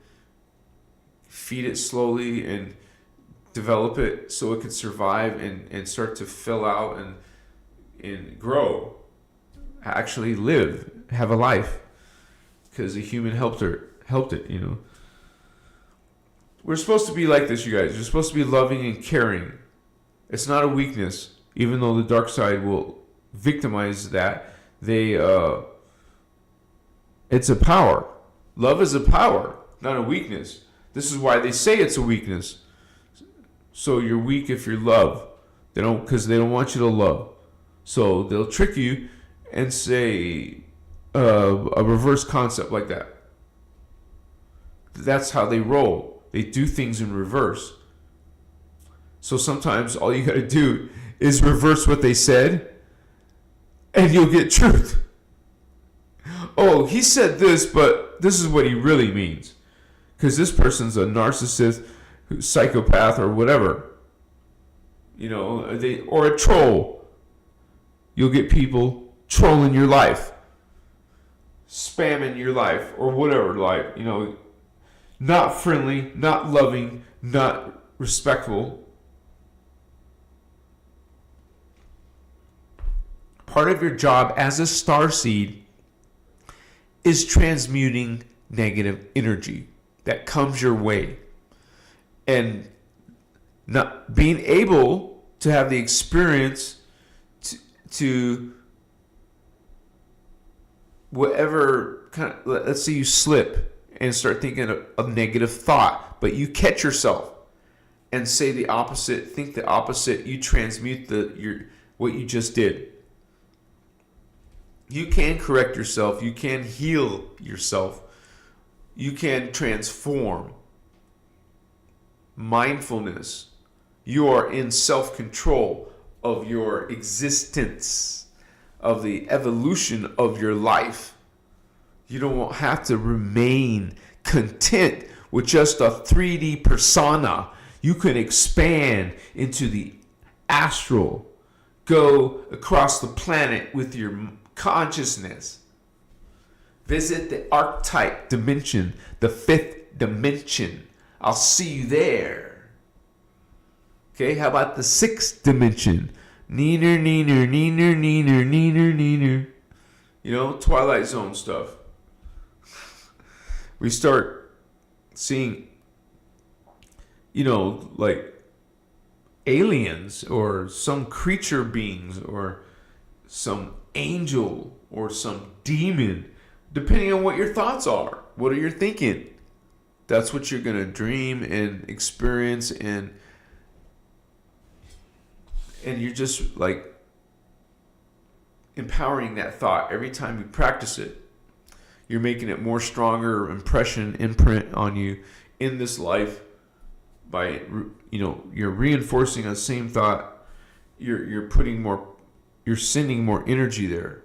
feed it slowly, and develop it so it can survive and start to fill out and grow, actually live, have a life, because a human helped it, you know. We're supposed to be like this, you guys. You're supposed to be loving and caring. It's not a weakness, even though the dark side will victimize that. It's a power. Love is a power, not a weakness. This is why they say it's a weakness. So you're weak if you love. Because they don't want you to love. So they'll trick you and say a reverse concept like that. That's how they roll. They do things in reverse. So sometimes all you got to do is reverse what they said, and you'll get truth. Oh, he said this, but this is what he really means. Because this person's a narcissist, psychopath, or whatever. You know, or a troll. You'll get people trolling your life, spamming your life, or whatever, like, you know, not friendly, not loving, not respectful. Part of your job as a starseed is transmuting negative energy that comes your way, and not being able to have the experience to whatever kind of, let's say you slip and start thinking a negative thought, but you catch yourself and say the opposite, think the opposite, you transmute what you just did. You can correct yourself, you can heal yourself, you can transform. Mindfulness. You are in self-control of your existence, of the evolution of your life. You don't have to remain content with just a 3D persona. You can expand into the astral, go across the planet with your consciousness. Visit the archetype dimension, the 5th dimension. I'll see you there. Okay, how about the 6th dimension? Neener, neener, neener, neener, neener, neener. You know, Twilight Zone stuff. We start seeing, you know, like aliens or some creature beings or some angel or some demon, depending on what your thoughts are. What are you thinking? That's what you're going to dream and experience, and you're just like empowering that thought every time you practice it. You're making it more stronger imprint on you in this life by, you know, you're reinforcing a same thought. You're sending more energy there.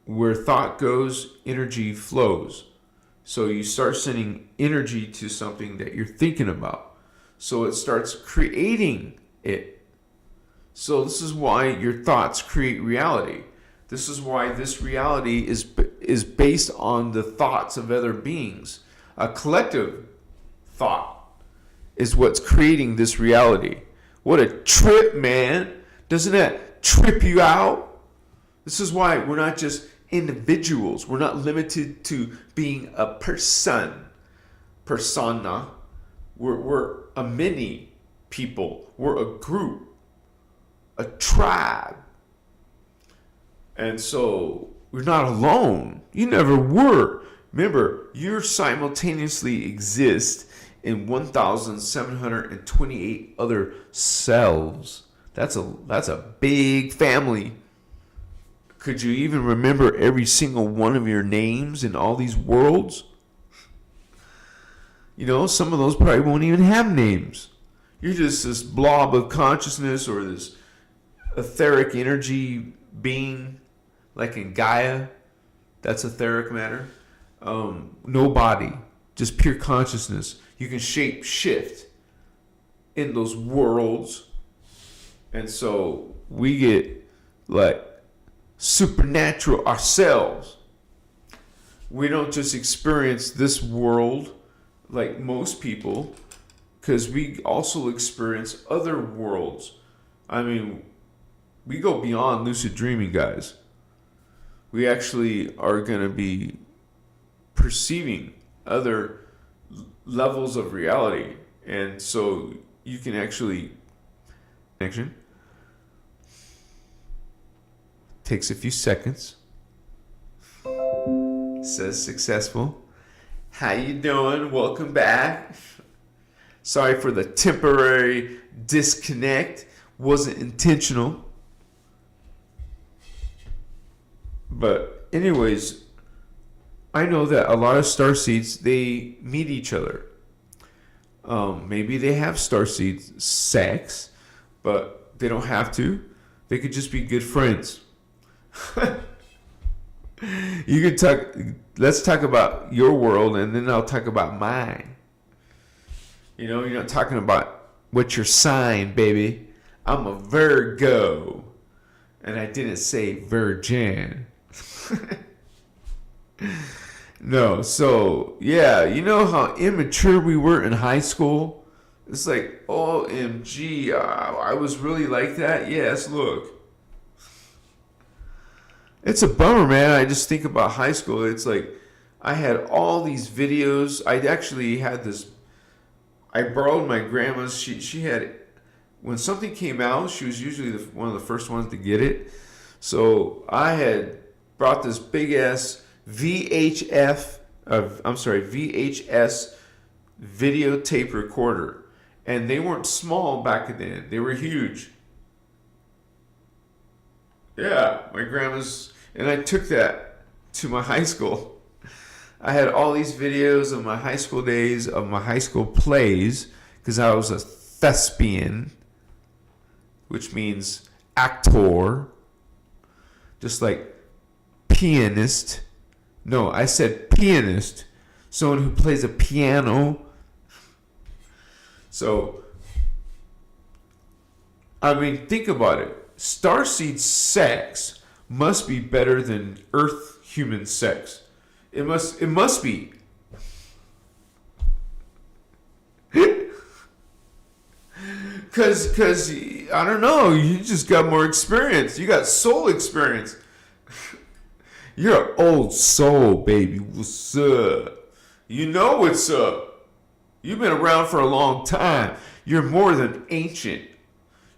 Where thought goes, energy flows. So you start sending energy to something that you're thinking about. So it starts creating it. So this is why your thoughts create reality. This is why this reality is based on the thoughts of other beings. A collective thought is what's creating this reality. What a trip, man. Doesn't that trip you out? This is why we're not just individuals. We're not limited to being a persona. We're a many people. We're a group, a tribe. And so we're not alone. You never were. Remember, you simultaneously exist in 1,728 other selves. That's a big family. Could you even remember every single one of your names in all these worlds? You know, some of those probably won't even have names. You're just this blob of consciousness or this etheric energy being, like in Gaia. That's etheric matter. No body, just pure consciousness. You can shape shift in those worlds And so we get like supernatural ourselves. We don't just experience this world like most people, because we also experience other worlds. I mean, we go beyond lucid dreaming, guys. We actually are going to be perceiving other levels of reality. And so you can actually... Action. Takes a few seconds. Says successful. How you doing? Welcome back. Sorry for the temporary disconnect. Wasn't intentional. But anyways, I know that a lot of starseeds, they meet each other. Maybe they have starseed sex, but they don't have to. They could just be good friends. You can talk. Let's talk about your world, and then I'll talk about mine. You know, you're not talking about what's your sign, baby. I'm a Virgo, and I didn't say virgin. No, so yeah, you know how immature we were in high school? It's like, OMG, I was really like that? Yes, look. It's a bummer, man. I just think about high school. It's like, I had all these videos. I actually had this, I borrowed my grandma's. She had, when something came out, she was usually one of the first ones to get it. So I had brought this big ass VHS videotape recorder. And they weren't small back then. They were huge. Yeah, my grandma's, and I took that to my high school. I had all these videos of my high school days, of my high school plays, because I was a thespian, which means actor, just like pianist. No, I said pianist, someone who plays a piano. So, I mean, think about it. Starseed sex must be better than Earth human sex. It must be. Cause I don't know, you just got more experience. You got soul experience. You're an old soul, baby. What's up? You know what's up. You've been around for a long time. You're more than ancient.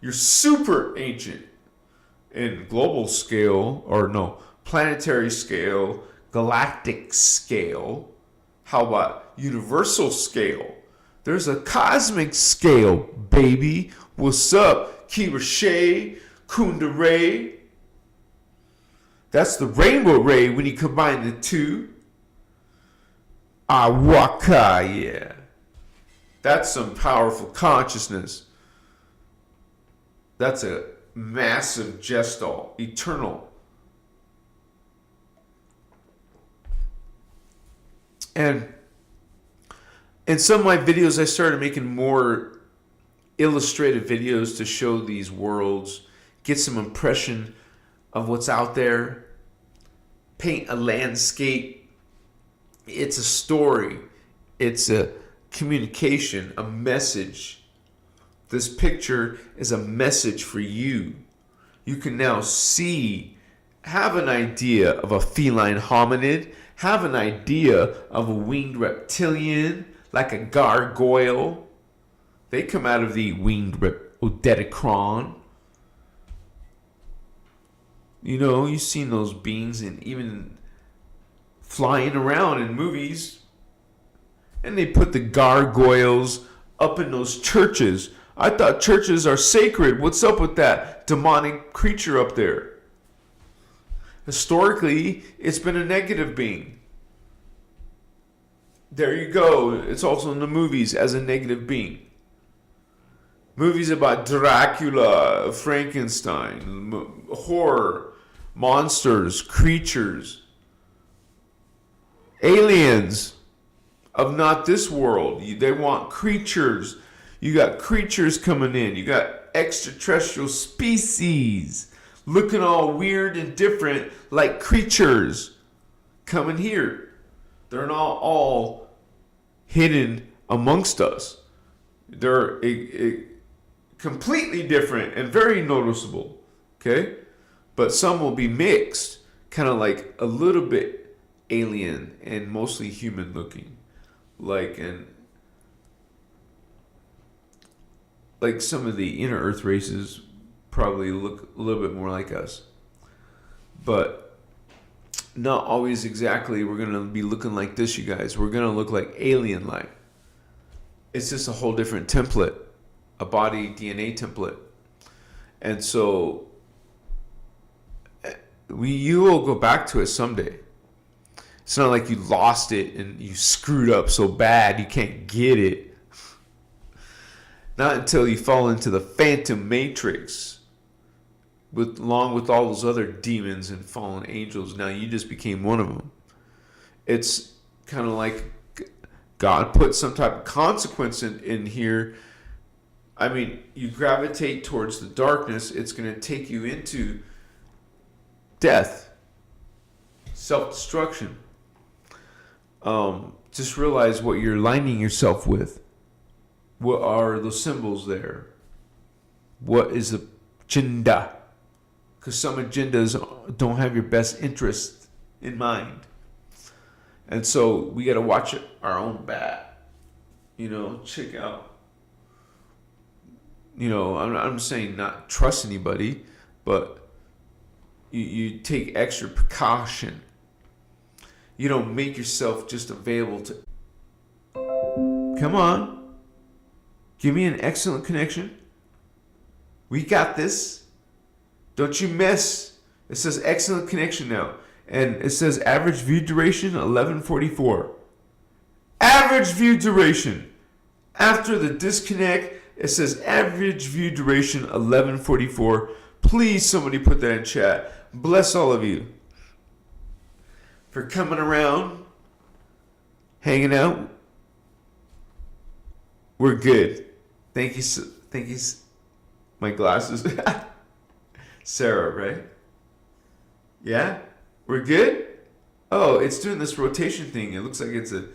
You're super ancient. In global scale, or no, planetary scale, galactic scale. How about universal scale? There's a cosmic scale, baby. What's up? Kiva Shay, Kunda Ray. That's the rainbow ray when you combine the two. Awaka, yeah. That's some powerful consciousness. That's a massive gestal, eternal. And in some of my videos, I started making more illustrative videos to show these worlds, get some impression of what's out there, paint a landscape. It's a story. It's a communication, a message. This picture is a message for you. You can now see, have an idea of a feline hominid, have an idea of a winged reptilian, like a gargoyle. They come out of the winged Odedicron. You know, you've seen those beings and even flying around in movies. And they put the gargoyles up in those churches. I thought churches are sacred. What's up with that demonic creature up there? Historically, it's been a negative being. There you go. It's also in the movies as a negative being. Movies about Dracula, Frankenstein, horror, monsters, creatures, aliens of not this world. They want creatures. You got creatures coming in. You got extraterrestrial species looking all weird and different like creatures coming here. They're not all hidden amongst us. They're completely different and very noticeable. Okay? But some will be mixed, kind of like a little bit alien and mostly human looking. Like some of the inner Earth races probably look a little bit more like us. But not always exactly we're going to be looking like this, you guys. We're going to look like alien-like. It's just a whole different template, a body DNA template. And so you will go back to it someday. It's not like you lost it and you screwed up so bad you can't get it. Not until you fall into the Phantom Matrix, along with all those other demons and fallen angels. Now you just became one of them. It's kind of like God put some type of consequence in here. I mean, you gravitate towards the darkness, it's going to take you into death, self-destruction. Just realize what you're lining yourself with. What are those symbols there? What is the agenda? Because some agendas don't have your best interest in mind. And so we got to watch our own back. Check out. I'm saying not trust anybody, but you take extra precaution. You don't make yourself just available to... Come on. Give me an excellent connection. We got this. Don't you miss. It says excellent connection now. And it says average view duration 1144. Average view duration. After the disconnect, it says average view duration 1144. Please, somebody put that in chat. Bless all of you for coming around, hanging out. We're good. Thank you. My glasses. Sarah, right? Yeah? We're good? Oh, it's doing this rotation thing. It looks like it's a...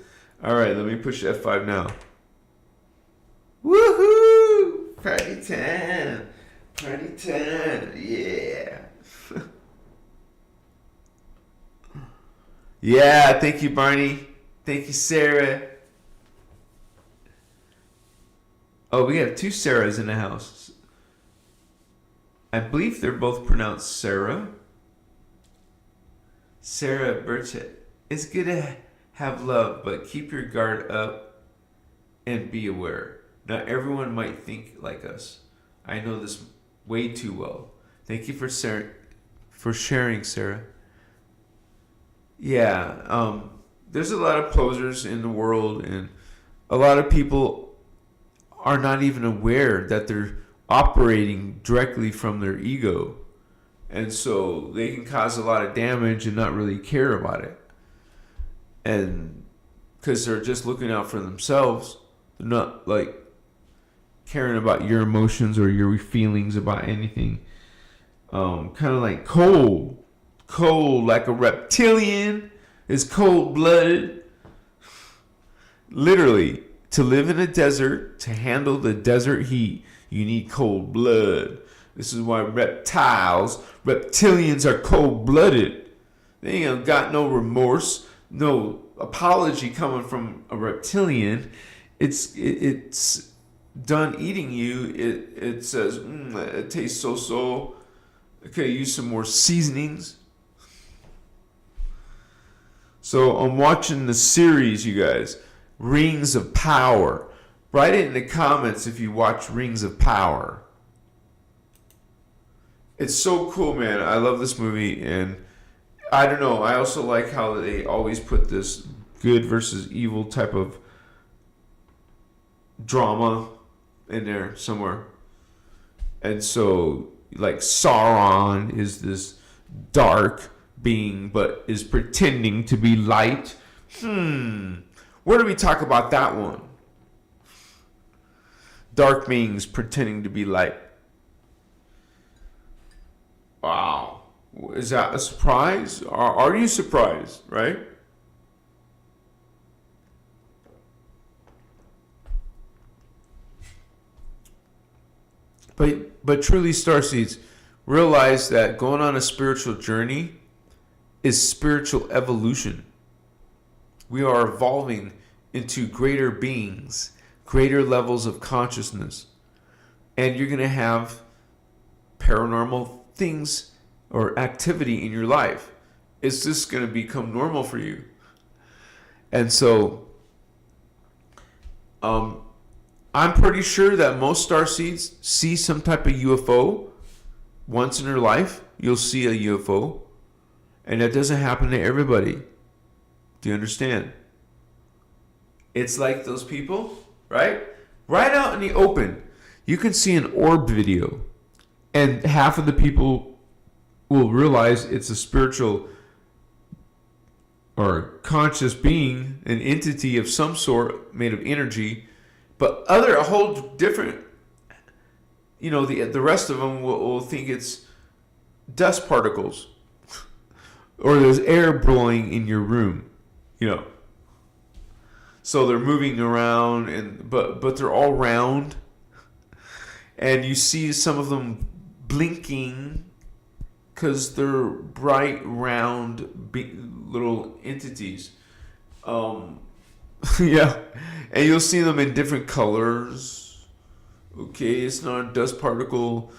All right, let me push F5 now. Woohoo! Party time. Party time. Yeah. Yeah, thank you, Barney. Thank you, Sarah. Oh, we have two Sarahs in the house. I believe they're both pronounced Sarah. Sarah Burchett. It's good to have love, but keep your guard up and be aware. Not everyone might think like us. I know this way too well. Thank you for sharing, Sarah. Yeah, there's a lot of posers in the world, and a lot of people are not even aware that they're operating directly from their ego. And so they can cause a lot of damage and not really care about it. And because they're just looking out for themselves, they're not like caring about your emotions or your feelings about anything. Kind of like cold like a reptilian is cold-blooded. Literally, to live in a desert, to handle the desert heat, you need cold blood. This is why reptilians are cold-blooded. They ain't got no remorse, no apology coming from a reptilian. It's done eating you. It says, it tastes so. Okay, use some more seasonings. So I'm watching the series, you guys. Rings of Power. Write it in the comments if you watch Rings of Power. It's so cool, man. I love this movie, and I don't know. I also like how they always put this good versus evil type of drama in there somewhere. And so, like, Sauron is this dark being, but is pretending to be light. Where do we talk about that one? Dark beings pretending to be light. Wow. Is that a surprise? Are you surprised, right? But truly, Starseeds, realize that going on a spiritual journey is spiritual evolution. We are evolving into greater beings, greater levels of consciousness. And you're going to have paranormal things or activity in your life. It's just going to become normal for you. And so, I'm pretty sure that most starseeds see some type of UFO once in their life. You'll see a UFO, and that doesn't happen to everybody. Do you understand? It's like those people, right? Right out in the open, you can see an orb video, and half of the people will realize it's a spiritual or conscious being, an entity of some sort made of energy. But a whole different, the rest of them will think it's dust particles, or there's air blowing in your room, So they're moving around, but they're all round, and you see some of them blinking because they're bright, round, little entities. Yeah, and you'll see them in different colors. Okay, it's not a dust particle.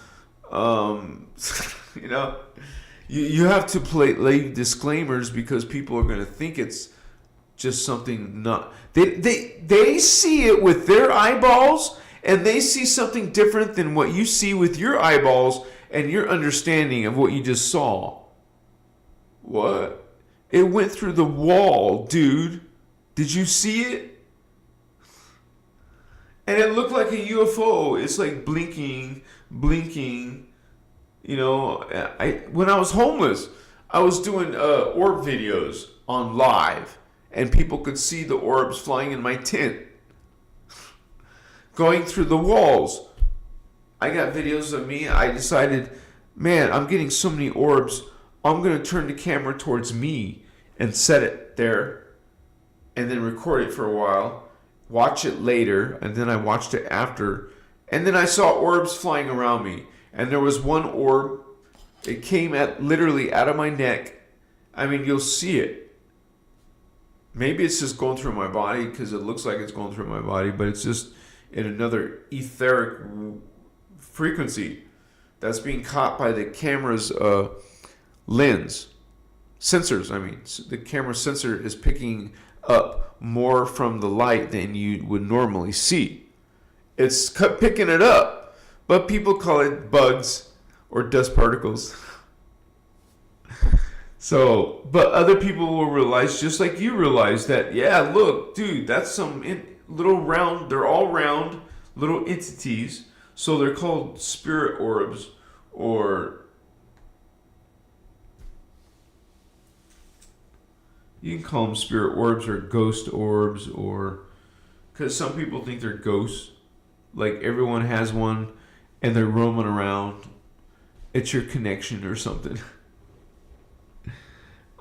You have to lay disclaimers because people are going to think it's just something not. They see it with their eyeballs, and they see something different than what you see with your eyeballs and your understanding of what you just saw. What? It went through the wall, dude. Did you see it? And it looked like a UFO. It's like blinking. When I was homeless, I was doing orb videos on live, and people could see the orbs flying in my tent, going through the walls. I got videos of me. I decided, man, I'm getting so many orbs. I'm going to turn the camera towards me and set it there. And then record it for a while, watch it later, and then I watched it after. And then I saw orbs flying around me. And there was one orb, it came literally out of my neck. I mean, you'll see it. Maybe it's just going through my body because it looks like it's going through my body, but it's just in another etheric frequency that's being caught by the camera's lens. Sensors, the camera sensor is picking up more from the light than you would normally see. It's picking it up, but people call it bugs or dust particles. So, but other people will realize, just like you realize, that, yeah, look, dude, that's some little round, they're all round little entities. So they're called spirit orbs, or you can call them spirit orbs or ghost orbs, or because some people think they're ghosts. Like everyone has one and they're roaming around. It's your connection or something.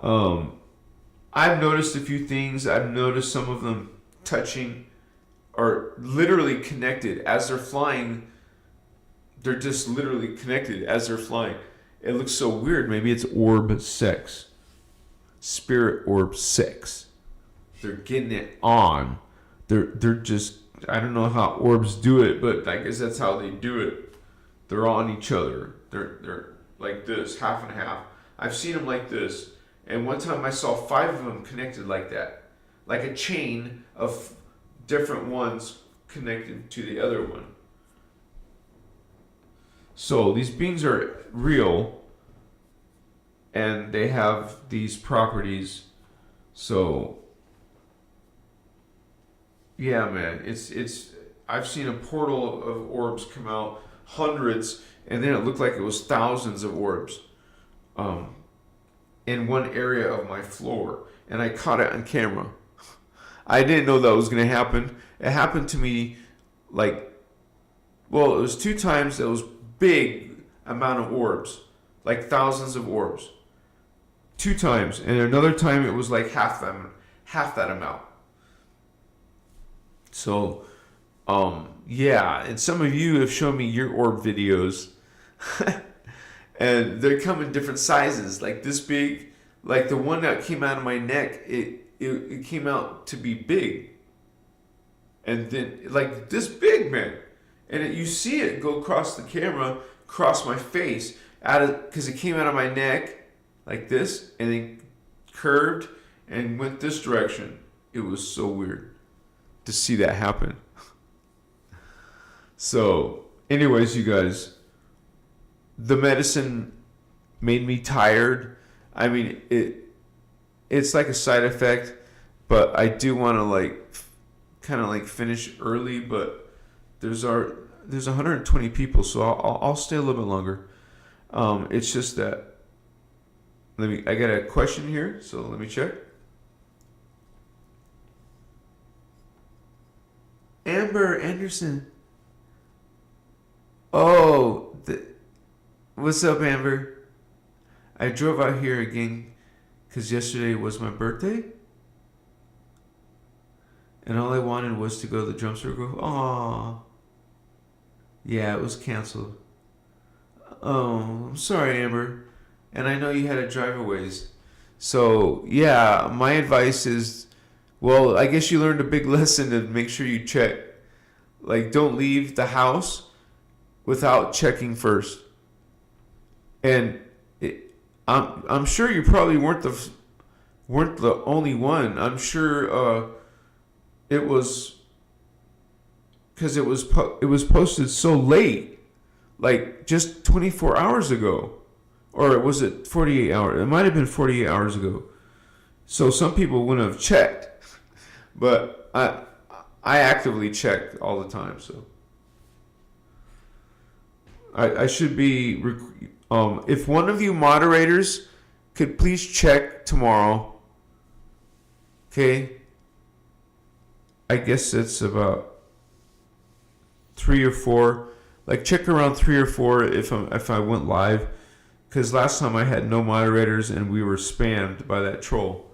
I've noticed a few things. I've noticed some of them touching or literally connected as they're flying. They're just literally connected as they're flying. It looks so weird. Maybe it's orb sex. Spirit orb sex. They're getting it on. They're just, I don't know how orbs do it, but I guess that's how they do it. They're on each other. They're like this, half and half. I've seen them like this. And one time I saw 5 of them connected like that. Like a chain of different ones connected to the other one. So these beings are real. And they have these properties. So yeah, man, it's I've seen a portal of orbs come out, hundreds, and then it looked like it was thousands of orbs in one area of my floor, and I caught it on camera. I didn't know that was going to happen. It happened to me it was 2 times. That was big amount of orbs like thousands of orbs. 2 times, and another time it was like half that amount. So, yeah, and some of you have shown me your orb videos, and they come in different sizes, like this big, like the one that came out of my neck. It came out to be big, and then like this big, man, and you see it go across the camera, across my face, because it came out of my neck like this, and then curved and went this direction. It was so weird to see that happen. So, anyways, you guys, the medicine made me tired. I mean, it's like a side effect, but I do want to finish early. But there's 120 people, so I'll stay a little bit longer. It's just that I got a question here, so let me check. Amber Anderson. Oh, what's up, Amber? I drove out here again because yesterday was my birthday, and all I wanted was to go to the drum circle. Aww. Yeah, it was canceled. Oh, I'm sorry, Amber. And I know you had to drive a ways. So, yeah, my advice is, well, I guess you learned a big lesson to make sure you check. Like, don't leave the house without checking first. And I'm sure you probably weren't the only one. I'm sure it was because it was posted so late, like just 24 hours ago. Or was it 48 hours? It might have been 48 hours ago. So some people wouldn't have checked. But I actively check all the time. So I should be... if one of you moderators could please check tomorrow. Okay? I guess it's about 3 or 4. Like check around 3 or 4 if I went live. Because last time I had no moderators and we were spammed by that troll.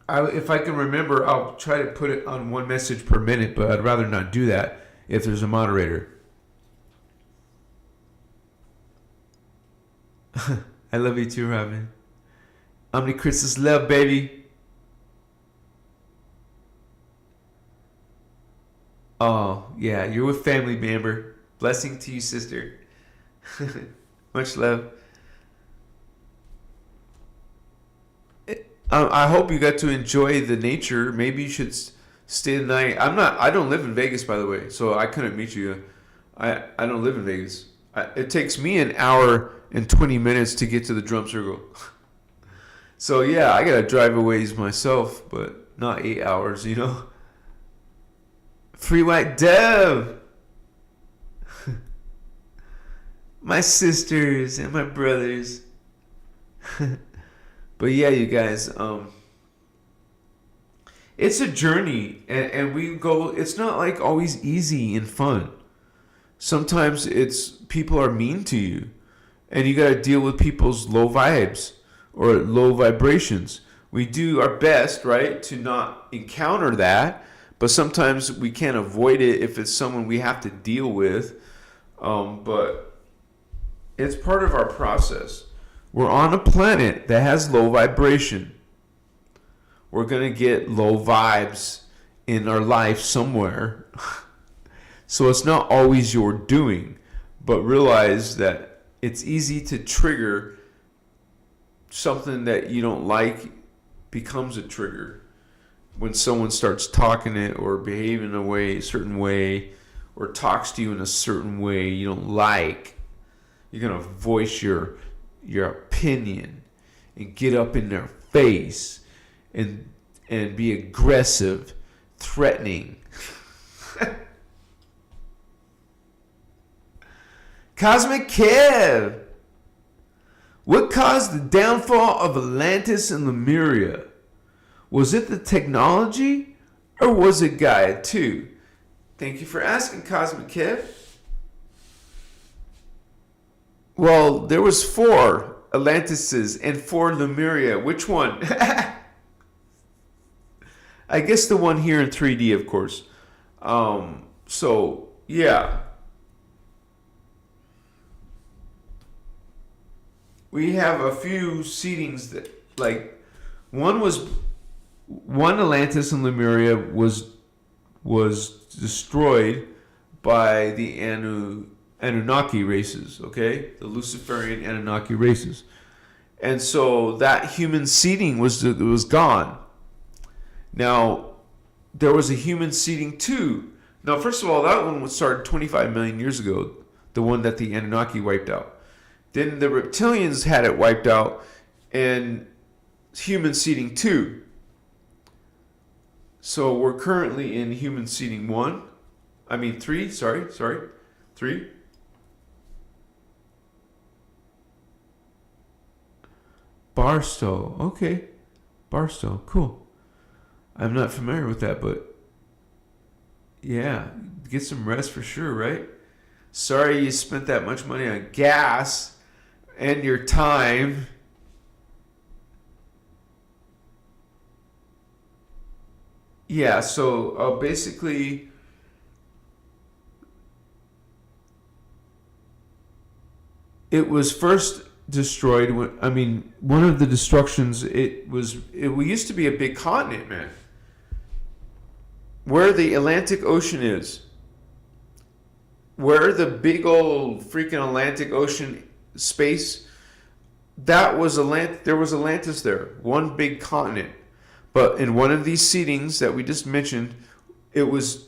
If I can remember, I'll try to put it on 1 message per minute, but I'd rather not do that if there's a moderator. I love you too, Robin. Omni Christos love, baby. Oh, yeah, you're with family, Amber. Blessing to you, sister. Much love. I hope you got to enjoy the nature. Maybe you should stay the night. I don't live in Vegas, by the way, so I couldn't meet you. I don't live in Vegas. It takes me an hour and 20 minutes to get to the drum circle. So, yeah, I got to drive a ways myself, but not 8 hours, you know. Free White Dove. My sisters and my brothers. But yeah, you guys, it's a journey, and we go, it's not like always easy and fun. Sometimes it's people are mean to you, and you got to deal with people's low vibes or low vibrations. We do our best, right, to not encounter that. But sometimes we can't avoid it if it's someone we have to deal with. But it's part of our process. We're on a planet that has low vibration. We're going to get low vibes in our life somewhere. So it's not always your doing. But realize that it's easy to trigger something that you don't like becomes a trigger. When someone starts talking it or behaving a certain way, or talks to you in a certain way you don't like, you're going to voice your opinion and get up in their face and be aggressive, threatening. Cosmic Kev, what caused the downfall of Atlantis and Lemuria? Was it the technology, or was it Gaia too? Thank you for asking, Cosmic Kev. Well, there was 4 Atlantises and 4 Lemuria. Which one? I guess the one here in 3D, of course. So, yeah. We have a few seedings that, like, one Atlantis and Lemuria was destroyed by the Anunnaki races, okay? The Luciferian Anunnaki races. And so that human seeding was gone. Now, there was a human seeding too. Now, first of all, that one was started 25 million years ago, the one that the Anunnaki wiped out. Then the reptilians had it wiped out, and human seeding 2. So we're currently in human seeding 3, sorry. 3. Barstow, okay. Barstow, cool. I'm not familiar with that, but yeah, get some rest for sure, right? Sorry you spent that much money on gas and your time. Yeah, so basically, it was first destroyed one of the destructions, it used to be a big continent, man. Where the Atlantic Ocean is, where the big old freaking Atlantic Ocean space, there was Atlantis there, one big continent. But in one of these seedings that we just mentioned, it was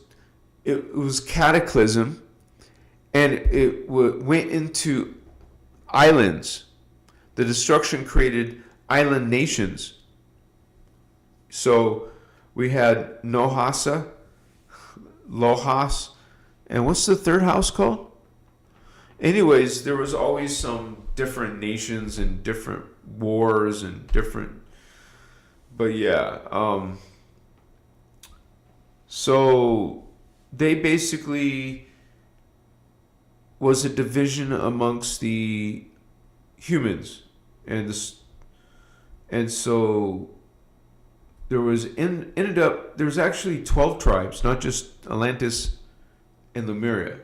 cataclysm, and it went into islands. The destruction created island nations. So we had Lohas, and what's the third house called? Anyways, there was always some different nations and different wars and different. But yeah, so they basically was a division amongst the humans, and so there was there was actually 12 tribes, not just Atlantis and Lemuria.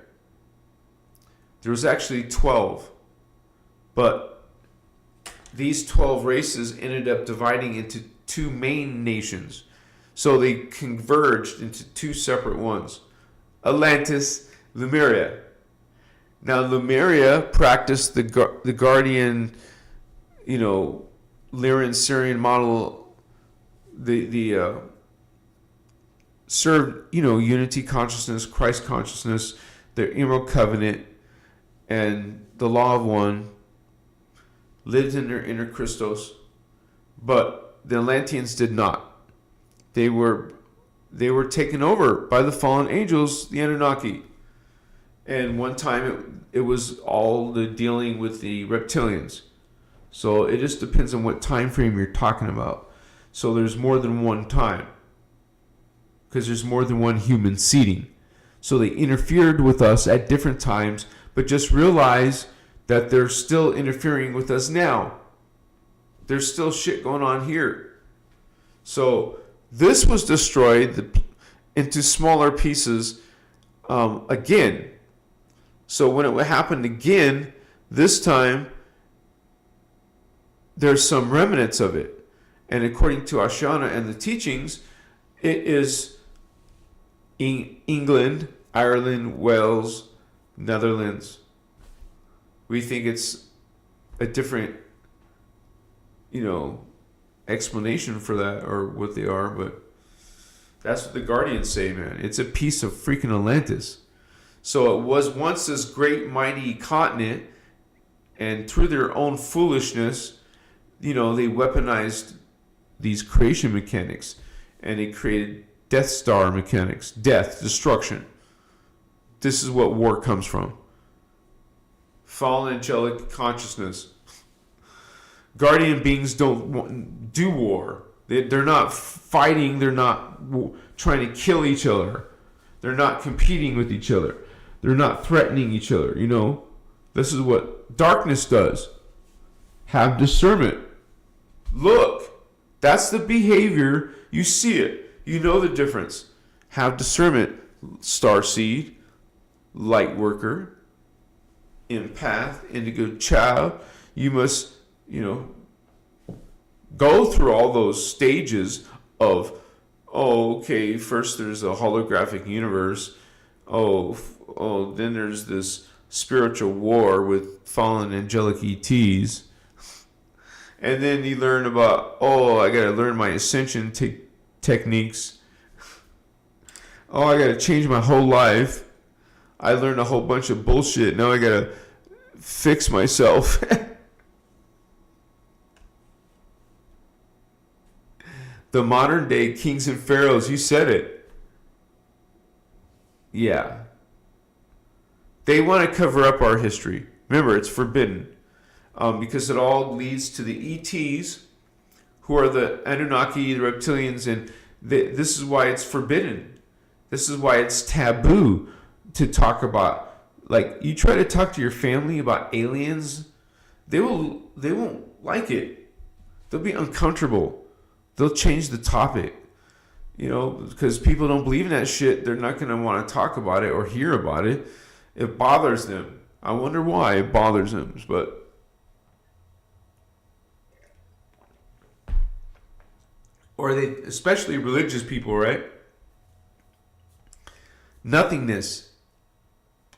There was actually 12, but these 12 races ended up dividing into 2 main nations. So they converged into 2 separate ones. Atlantis, Lemuria. Now Lemuria practiced the guardian, Lyran Syrian model, served, unity consciousness, Christ consciousness, the Emerald Covenant, and the Law of One, lived in their inner Christos, but the Atlanteans did not. They were taken over by the fallen angels, the Anunnaki. And one time it was all the dealing with the reptilians. So it just depends on what time frame you're talking about. So there's more than one time, because there's more than one human seeding. So they interfered with us at different times, but just realize that they're still interfering with us now. There's still shit going on here. So this was destroyed into smaller pieces again. So when it happened again, this time there's some remnants of it. And according to Ashana and the teachings, it is England, Ireland, Wales, Netherlands. We think it's a different, explanation for that, or what they are, but that's what the Guardians say, man. It's a piece of freaking Atlantis. So it was once this great mighty continent, and through their own foolishness, they weaponized these creation mechanics, and they created Death Star mechanics, death, destruction. This is what war comes from. Fallen angelic consciousness. Guardian beings don't do war. They're not fighting. They're not trying to kill each other. They're not competing with each other. They're not threatening each other, you know. This is what darkness does. Have discernment. Look, that's the behavior. You see it. You know the difference. Have discernment. Starseed, Lightworker, Empath, Indigo Child. You must, go through all those stages of, okay, first there's a holographic universe. Then there's this spiritual war with fallen angelic ETs. And then you learn about, I got to learn my Ascension techniques. I got to change my whole life. I learned a whole bunch of bullshit. Now I got to fix myself. The modern day kings and pharaohs, you said it. Yeah. They want to cover up our history. Remember, it's forbidden. Because it all leads to the ETs, who are the Anunnaki, the reptilians, and this is why it's forbidden. This is why it's taboo to talk about. Like, you try to talk to your family about aliens, they won't like it. They'll be uncomfortable. They'll change the topic. Because people don't believe in that shit, they're not going to want to talk about it or hear about it. It bothers them. I wonder why it bothers them, but or they, especially religious people, right? Nothingness.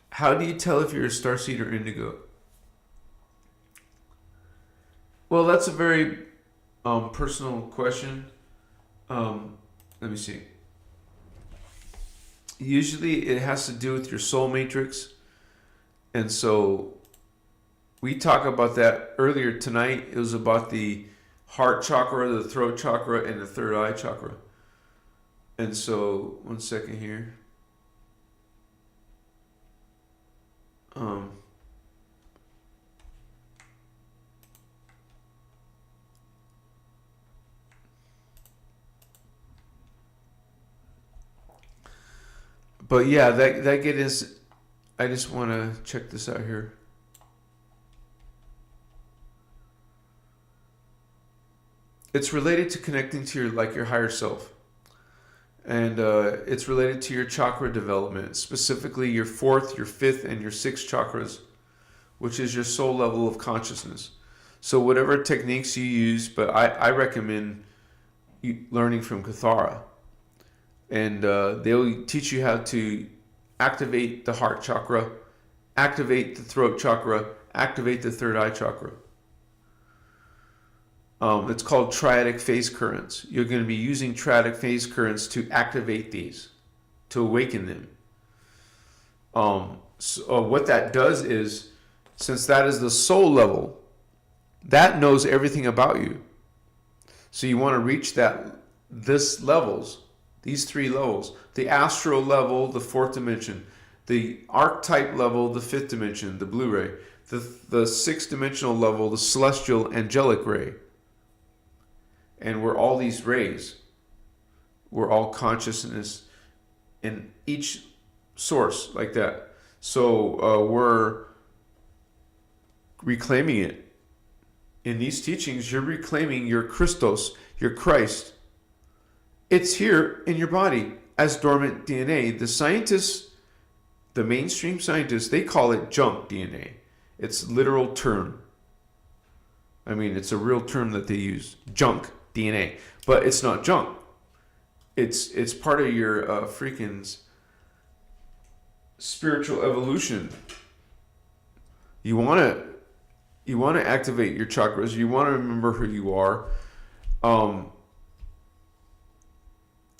How do you tell if you're a starseed or indigo? Well, that's a very personal question. Let me see. Usually it has to do with your soul matrix. And so we talked about that earlier tonight. It was about the heart chakra, the throat chakra, and the third eye chakra. And so, one second here. But yeah, that get is. I just want to check this out here. It's related to connecting to your higher self, and it's related to your chakra development, specifically your fourth, your fifth, and your sixth chakras, which is your soul level of consciousness. So whatever techniques you use, but I recommend learning from Kathara. And they'll teach you how to activate the heart chakra, activate the throat chakra, activate the third eye chakra. It's called triadic phase currents. You're going to be using triadic phase currents to activate these, to awaken them. So what that does is, since that is the soul level, that knows everything about you. So you want to reach these three levels: the astral level, the fourth dimension; the archetype level, the fifth dimension, the blue ray; the sixth dimensional level, the celestial angelic ray. And we're all these rays. We're all consciousness in each source like that. So we're reclaiming it. In these teachings, you're reclaiming your Christos, your Christ. It's here in your body as dormant DNA. The scientists, the mainstream scientists, they call it junk DNA. It's a literal term. I mean, it's a real term that they use, junk DNA. But it's not junk. It's part of your freaking spiritual evolution. You want to activate your chakras. You want to remember who you are.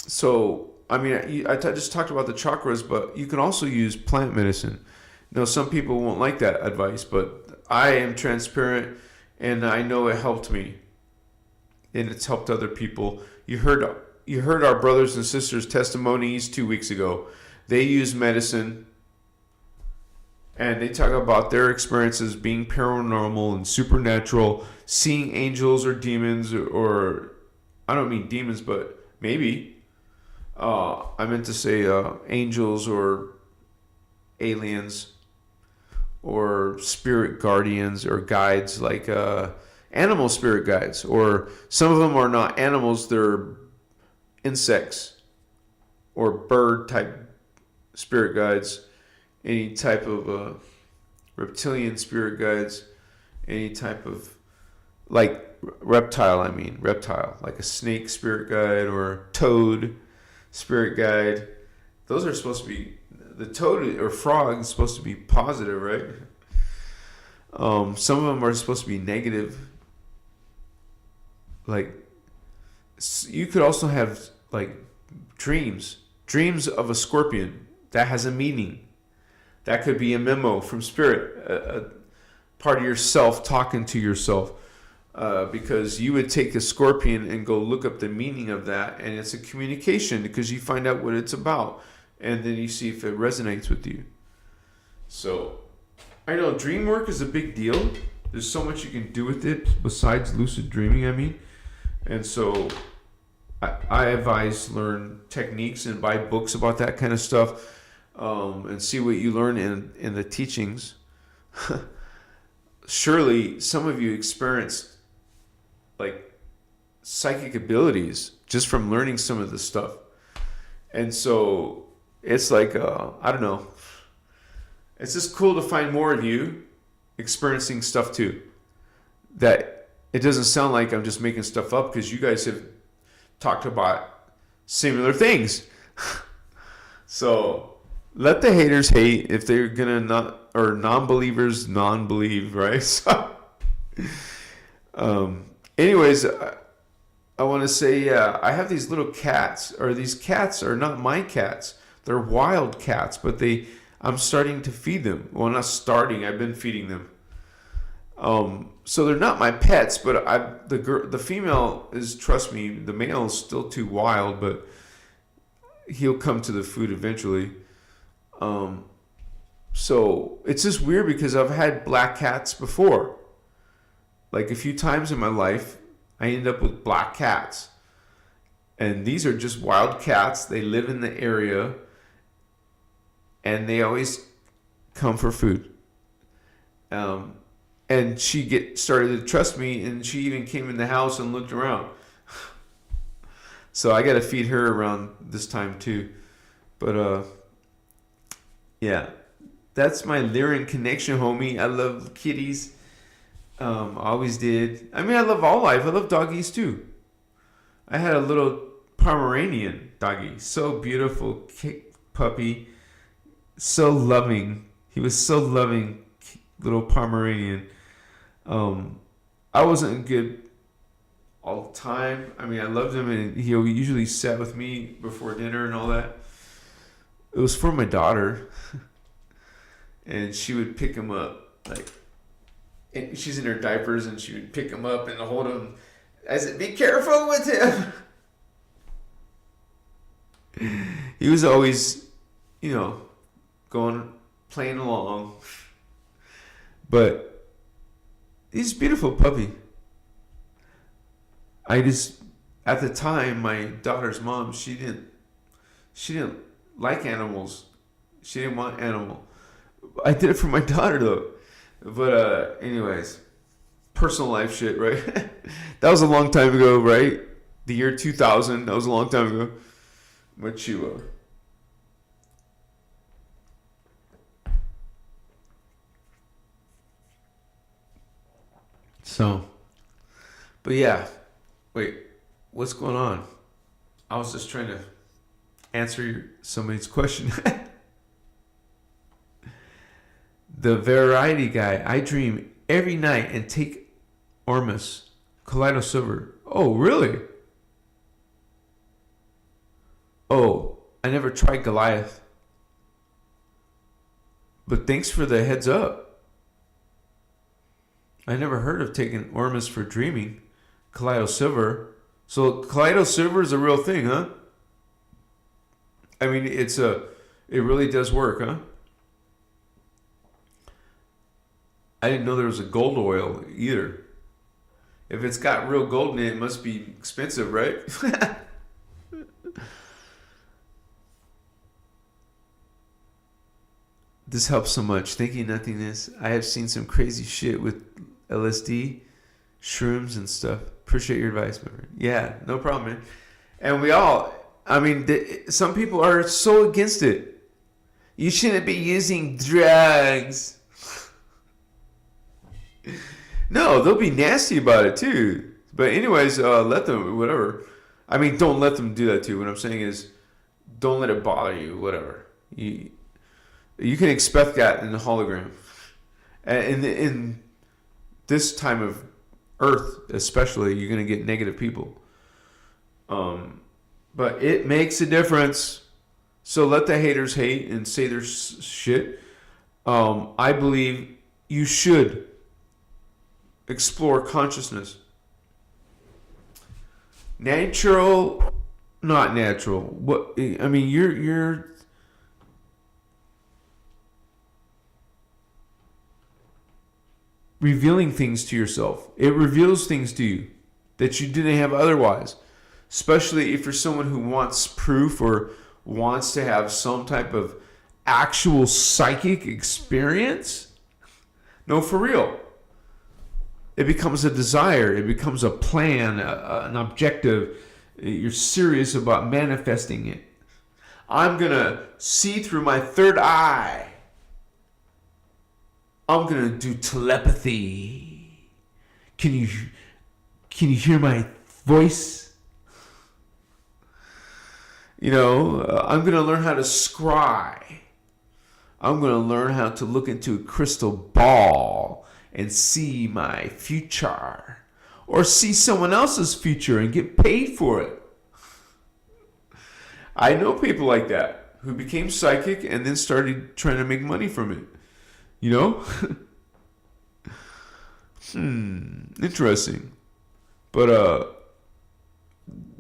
So, I mean, I just talked about the chakras, but you can also use plant medicine. Now, some people won't like that advice, but I am transparent, and I know it helped me, and it's helped other people. You heard our brothers and sisters' testimonies 2 weeks ago. They use medicine, and they talk about their experiences being paranormal and supernatural, seeing angels or demons, or I don't mean demons, but maybe. I meant to say angels or aliens or spirit guardians or guides, like animal spirit guides. Or some of them are not animals, they're insects or bird type spirit guides, any type of reptilian spirit guides, any type of like reptile, like a snake spirit guide or a toad spirit guide. Those are supposed to be, the toad or frog is supposed to be positive, right? Some of them are supposed to be negative. Like, you could also have like dreams of a scorpion that has a meaning. That could be a memo from spirit, a part of yourself talking to yourself. Because you would take a scorpion and go look up the meaning of that, and it's a communication because you find out what it's about, and then you see if it resonates with you. So, I know dream work is a big deal. There's so much you can do with it besides lucid dreaming, and so I advise learn techniques and buy books about that kind of stuff, and see what you learn in the teachings. Surely some of you experienced like psychic abilities just from learning some of this stuff. And so it's like, I don't know. It's just cool to find more of you experiencing stuff too. That it doesn't sound like I'm just making stuff up, because you guys have talked about similar things. So let the haters hate if they're gonna not, or non-believers non-believe, right? So, anyways, I want to say, I have these little cats, or these cats are not my cats. They're wild cats, but I'm starting to feed them. Well, not starting, I've been feeding them. So they're not my pets, but the female is, trust me, the male is still too wild, but he'll come to the food eventually. So it's just weird because I've had black cats before. Like a few times in my life, I ended up with black cats. And these are just wild cats. They live in the area. And they always come for food. And she started to trust me. And she even came in the house and looked around. So I got to feed her around this time too. But yeah. That's my Lyran connection, homie. I love kitties. Always did. I mean, I love all life. I love doggies too. I had a little Pomeranian doggy. So beautiful puppy. So loving. He was so loving, little Pomeranian. I wasn't good all the time. I mean, I loved him, and he usually sat with me before dinner and all that. It was for my daughter. And she would pick him up, like, and she's in her diapers, and she would pick him up and hold him. I said, "Be careful with him." He was always, playing along. But he's a beautiful puppy. At the time, my daughter's mom, she didn't like animals. She didn't want animal. I did it for my daughter though. But anyways, personal life shit, right? That was a long time ago, right? The year 2000. That was a long time ago. But you So, but yeah. Wait, what's going on? I was just trying to answer somebody's question. The variety guy. I dream every night and take Ormus, Kaleido Silver. Oh, really? Oh, I never tried Goliath. But thanks for the heads up. I never heard of taking Ormus for dreaming. Kaleido Silver. So Kaleido Silver is a real thing, huh? I mean, it really does work, huh? I didn't know there was a gold oil either. If it's got real gold in it, it must be expensive, right? This helps so much. Thank you, Nothingness. I have seen some crazy shit with LSD, shrooms, and stuff. Appreciate your advice, my friend. Yeah, no problem, man. And we all, I mean, some people are so against it. You shouldn't be using drugs. No, they'll be nasty about it too. But anyways, let them, whatever. I mean, don't let them do that too. What I'm saying is, don't let it bother you, whatever. You can expect that in the hologram. And in this time of Earth, especially, you're going to get negative people. But it makes a difference. So let the haters hate and say their shit. I believe you should explore consciousness. Natural, not natural. What I mean, you're revealing things to yourself. It reveals things to you that you didn't have otherwise. Especially if you're someone who wants proof or wants to have some type of actual psychic experience. No, for real. It becomes a desire. It becomes a plan, an objective. You're serious about manifesting it. I'm going to see through my third eye. I'm going to do telepathy. Can you hear my voice? You know, I'm going to learn how to scry. I'm going to learn how to look into a crystal ball and see my future. Or see someone else's future and get paid for it. I know people like that who became psychic and then started trying to make money from it. You know? Interesting. But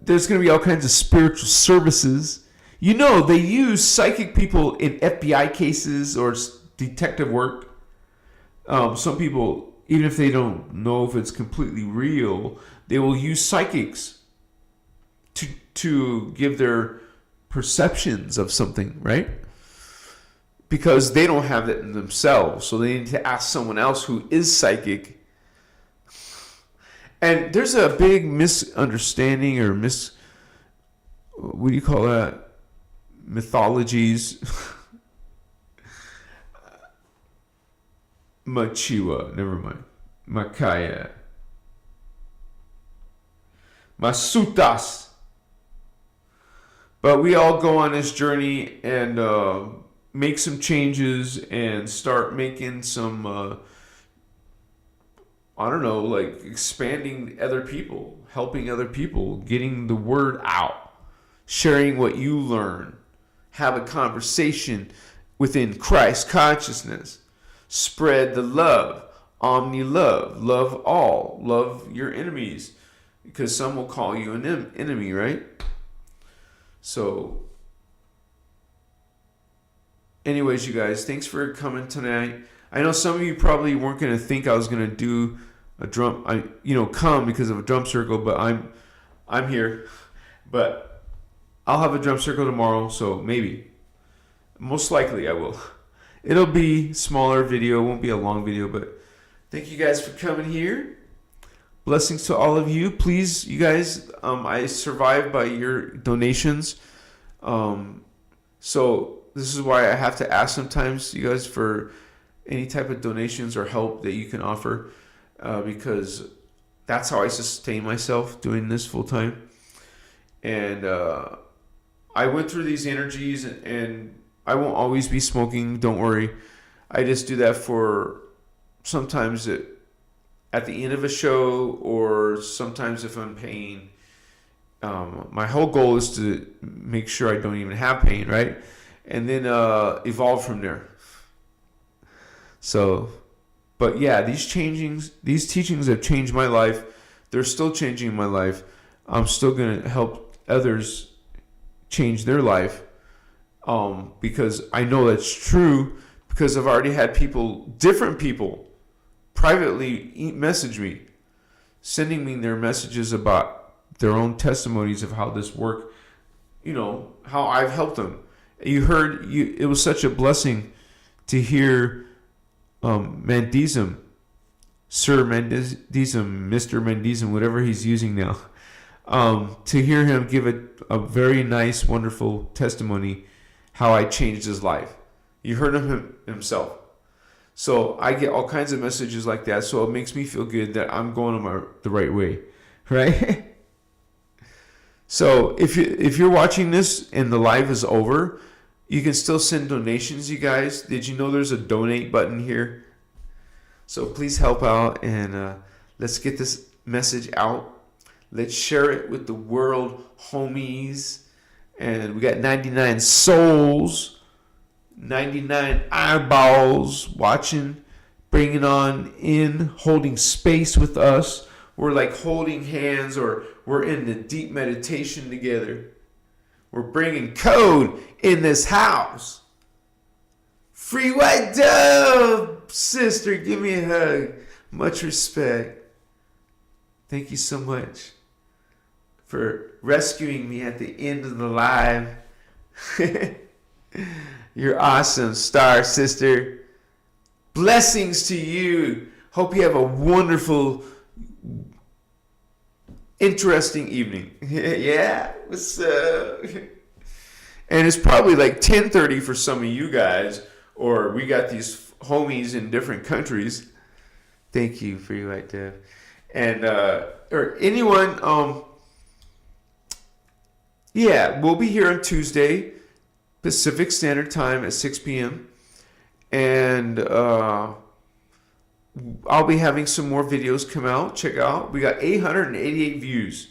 there's going to be all kinds of spiritual services. You know, they use psychic people in FBI cases or detective work. Some people, even if they don't know if it's completely real, they will use psychics to give their perceptions of something, right? Because they don't have it in themselves. So they need to ask someone else who is psychic. And there's a big misunderstanding or what do you call that? Mythologies. Machiwa, never mind. Makaya. Masutas. But we all go on this journey and make some changes and start making some, I don't know, like expanding other people, helping other people, getting the word out, sharing what you learn, have a conversation within Christ consciousness, spread the love, omni love, love all, love your enemies, because some will call you an enemy, right? So anyways, you guys, thanks for coming tonight. I know some of you probably weren't going to think I was going to do a drum, come because of a drum circle, but I'm here. But I'll have a drum circle tomorrow, so maybe. Most likely I will. It'll be smaller video, it won't be a long video, but thank you guys for coming here. Blessings to all of you. Please, you guys, I survive by your donations. So this is why I have to ask sometimes, you guys, for any type of donations or help that you can offer, because that's how I sustain myself doing this full time. And I went through these energies, and I won't always be smoking. Don't worry. I just do that for sometimes at the end of a show, or sometimes if I'm pain. My whole goal is to make sure I don't even have pain, right? And then evolve from there. So, but yeah, these teachings have changed my life. They're still changing my life. I'm still going to help others change their life, because I know that's true, because I've already had different people privately message me, sending me their messages about their own testimonies of how this worked, how I've helped them. It was such a blessing to hear Mandism, Sir Mandism, Mr. Mandism, whatever he's using now, to hear him give a very nice, wonderful testimony how I changed his life. You heard him himself. So I get all kinds of messages like that. So it makes me feel good that I'm going the right way, right? So if you're watching this and the live is over, you can still send donations, you guys. Did you know there's a donate button here? So please help out and let's get this message out. Let's share it with the world, homies. And we got 99 souls, 99 eyeballs watching, bringing on in, holding space with us. We're like holding hands, or we're in the deep meditation together. We're bringing code in this house. Free white dove, sister, give me a hug. Much respect. Thank you so much for rescuing me at the end of the live. You're awesome, Star Sister. Blessings to you. Hope you have a wonderful, interesting evening. Yeah, what's up? And it's probably like 10:30 for some of you guys, or we got these homies in different countries. Thank you for you right there. And or anyone, yeah, we'll be here on Tuesday, Pacific Standard Time at 6 p.m. And I'll be having some more videos come out. Check out. We got 888 views.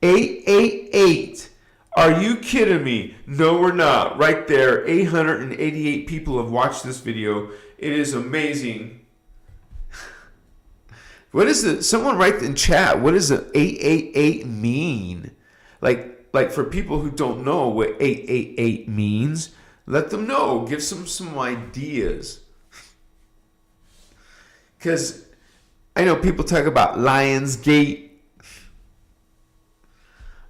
888. Are you kidding me? No, we're not. Right there, 888 people have watched this video. It is amazing. What is it? Someone write in chat. What does the 888 mean? Like for people who don't know what 888 means, let them know. Give some ideas. Because I know people talk about Lionsgate,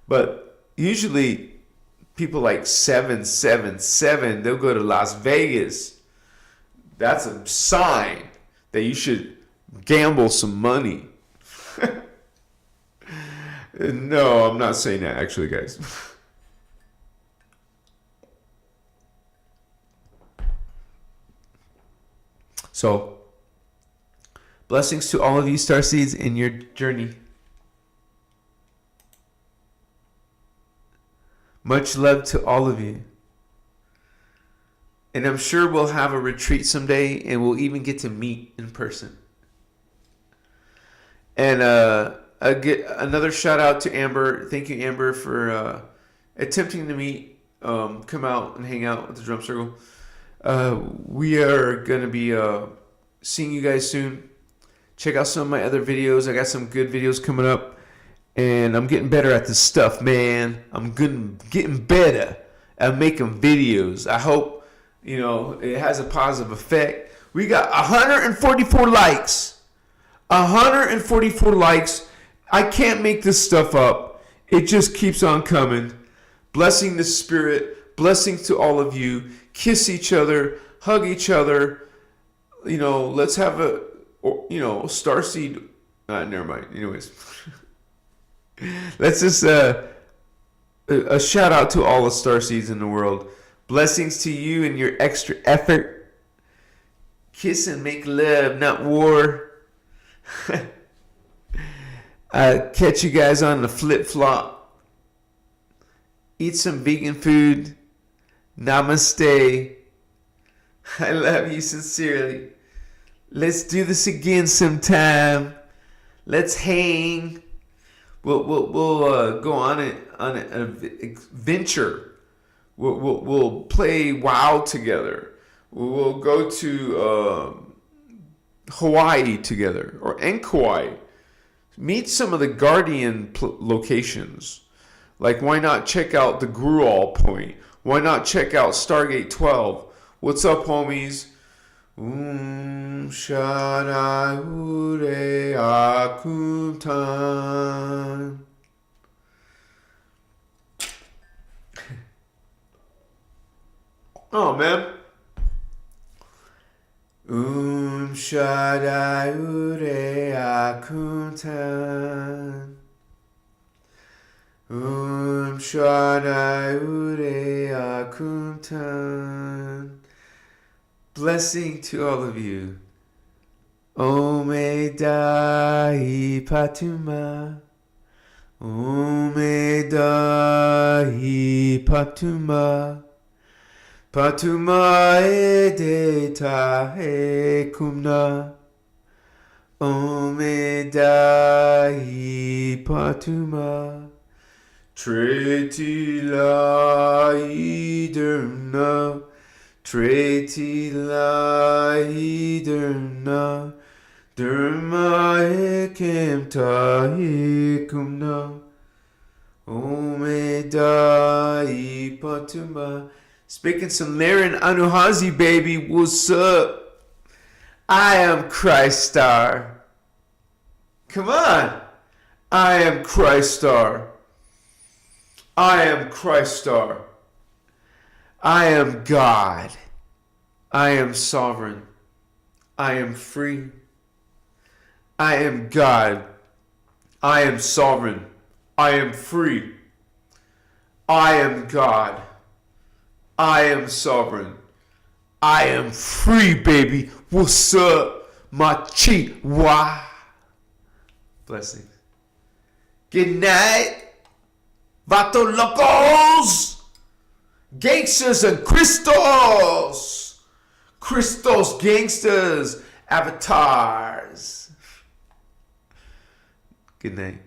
but usually people like 777, they'll go to Las Vegas. That's a sign that you should gamble some money. No, I'm not saying that actually, guys. So, blessings to all of you Starseeds in your journey. Much love to all of you. And I'm sure we'll have a retreat someday, and we'll even get to meet in person. And I get another shout out to Amber. Thank you, Amber, for attempting to meet, come out and hang out with the Drum Circle. We are going to be seeing you guys soon. Check out some of my other videos. I got some good videos coming up. And I'm getting better at this stuff, man. I'm getting better at making videos. I hope, it has a positive effect. We got 144 likes. 144 likes. I can't make this stuff up. It just keeps on coming. Blessing the spirit. Blessings to all of you. Kiss each other. Hug each other. Let's have a, Starseed. Never mind. Anyways. Let's just a shout out to all the Starseeds in the world. Blessings to you and your extra effort. Kiss and make love, not war. Catch you guys on the flip flop. Eat some vegan food. Namaste. I love you sincerely. Let's do this again sometime. Let's hang. We'll go on an adventure. We'll play WoW together. We'll go to Hawaii together and Kauai. Meet some of the Guardian locations. Like, why not check out the Gruul Point? Why not check out Stargate 12? What's up, homies? Shaddai Ure Akuntan. Oh, man. Shaddai Ure Akuntan. Shaddai Ure Akuntan. Blessing to all of you. Omedai Patuma. Omedai Patuma. Patuma edeta hekumna. Omedai Patuma. Tretila iderna. Tretila iderna. Derma ekemta hekumna. Omedai Patuma. Speaking some Laren Anuhazi, baby. What's up? I am Christar. Come on. I am Christar. I am Christar. I am God. I am sovereign. I am free. I am God. I am sovereign. I am free. I am God. I am sovereign. I am free, baby. What's up, my chihuahua? Blessings. Good night, Vato Locos, Gangsters and Christos. Christos Gangsters, Avatars. Good night.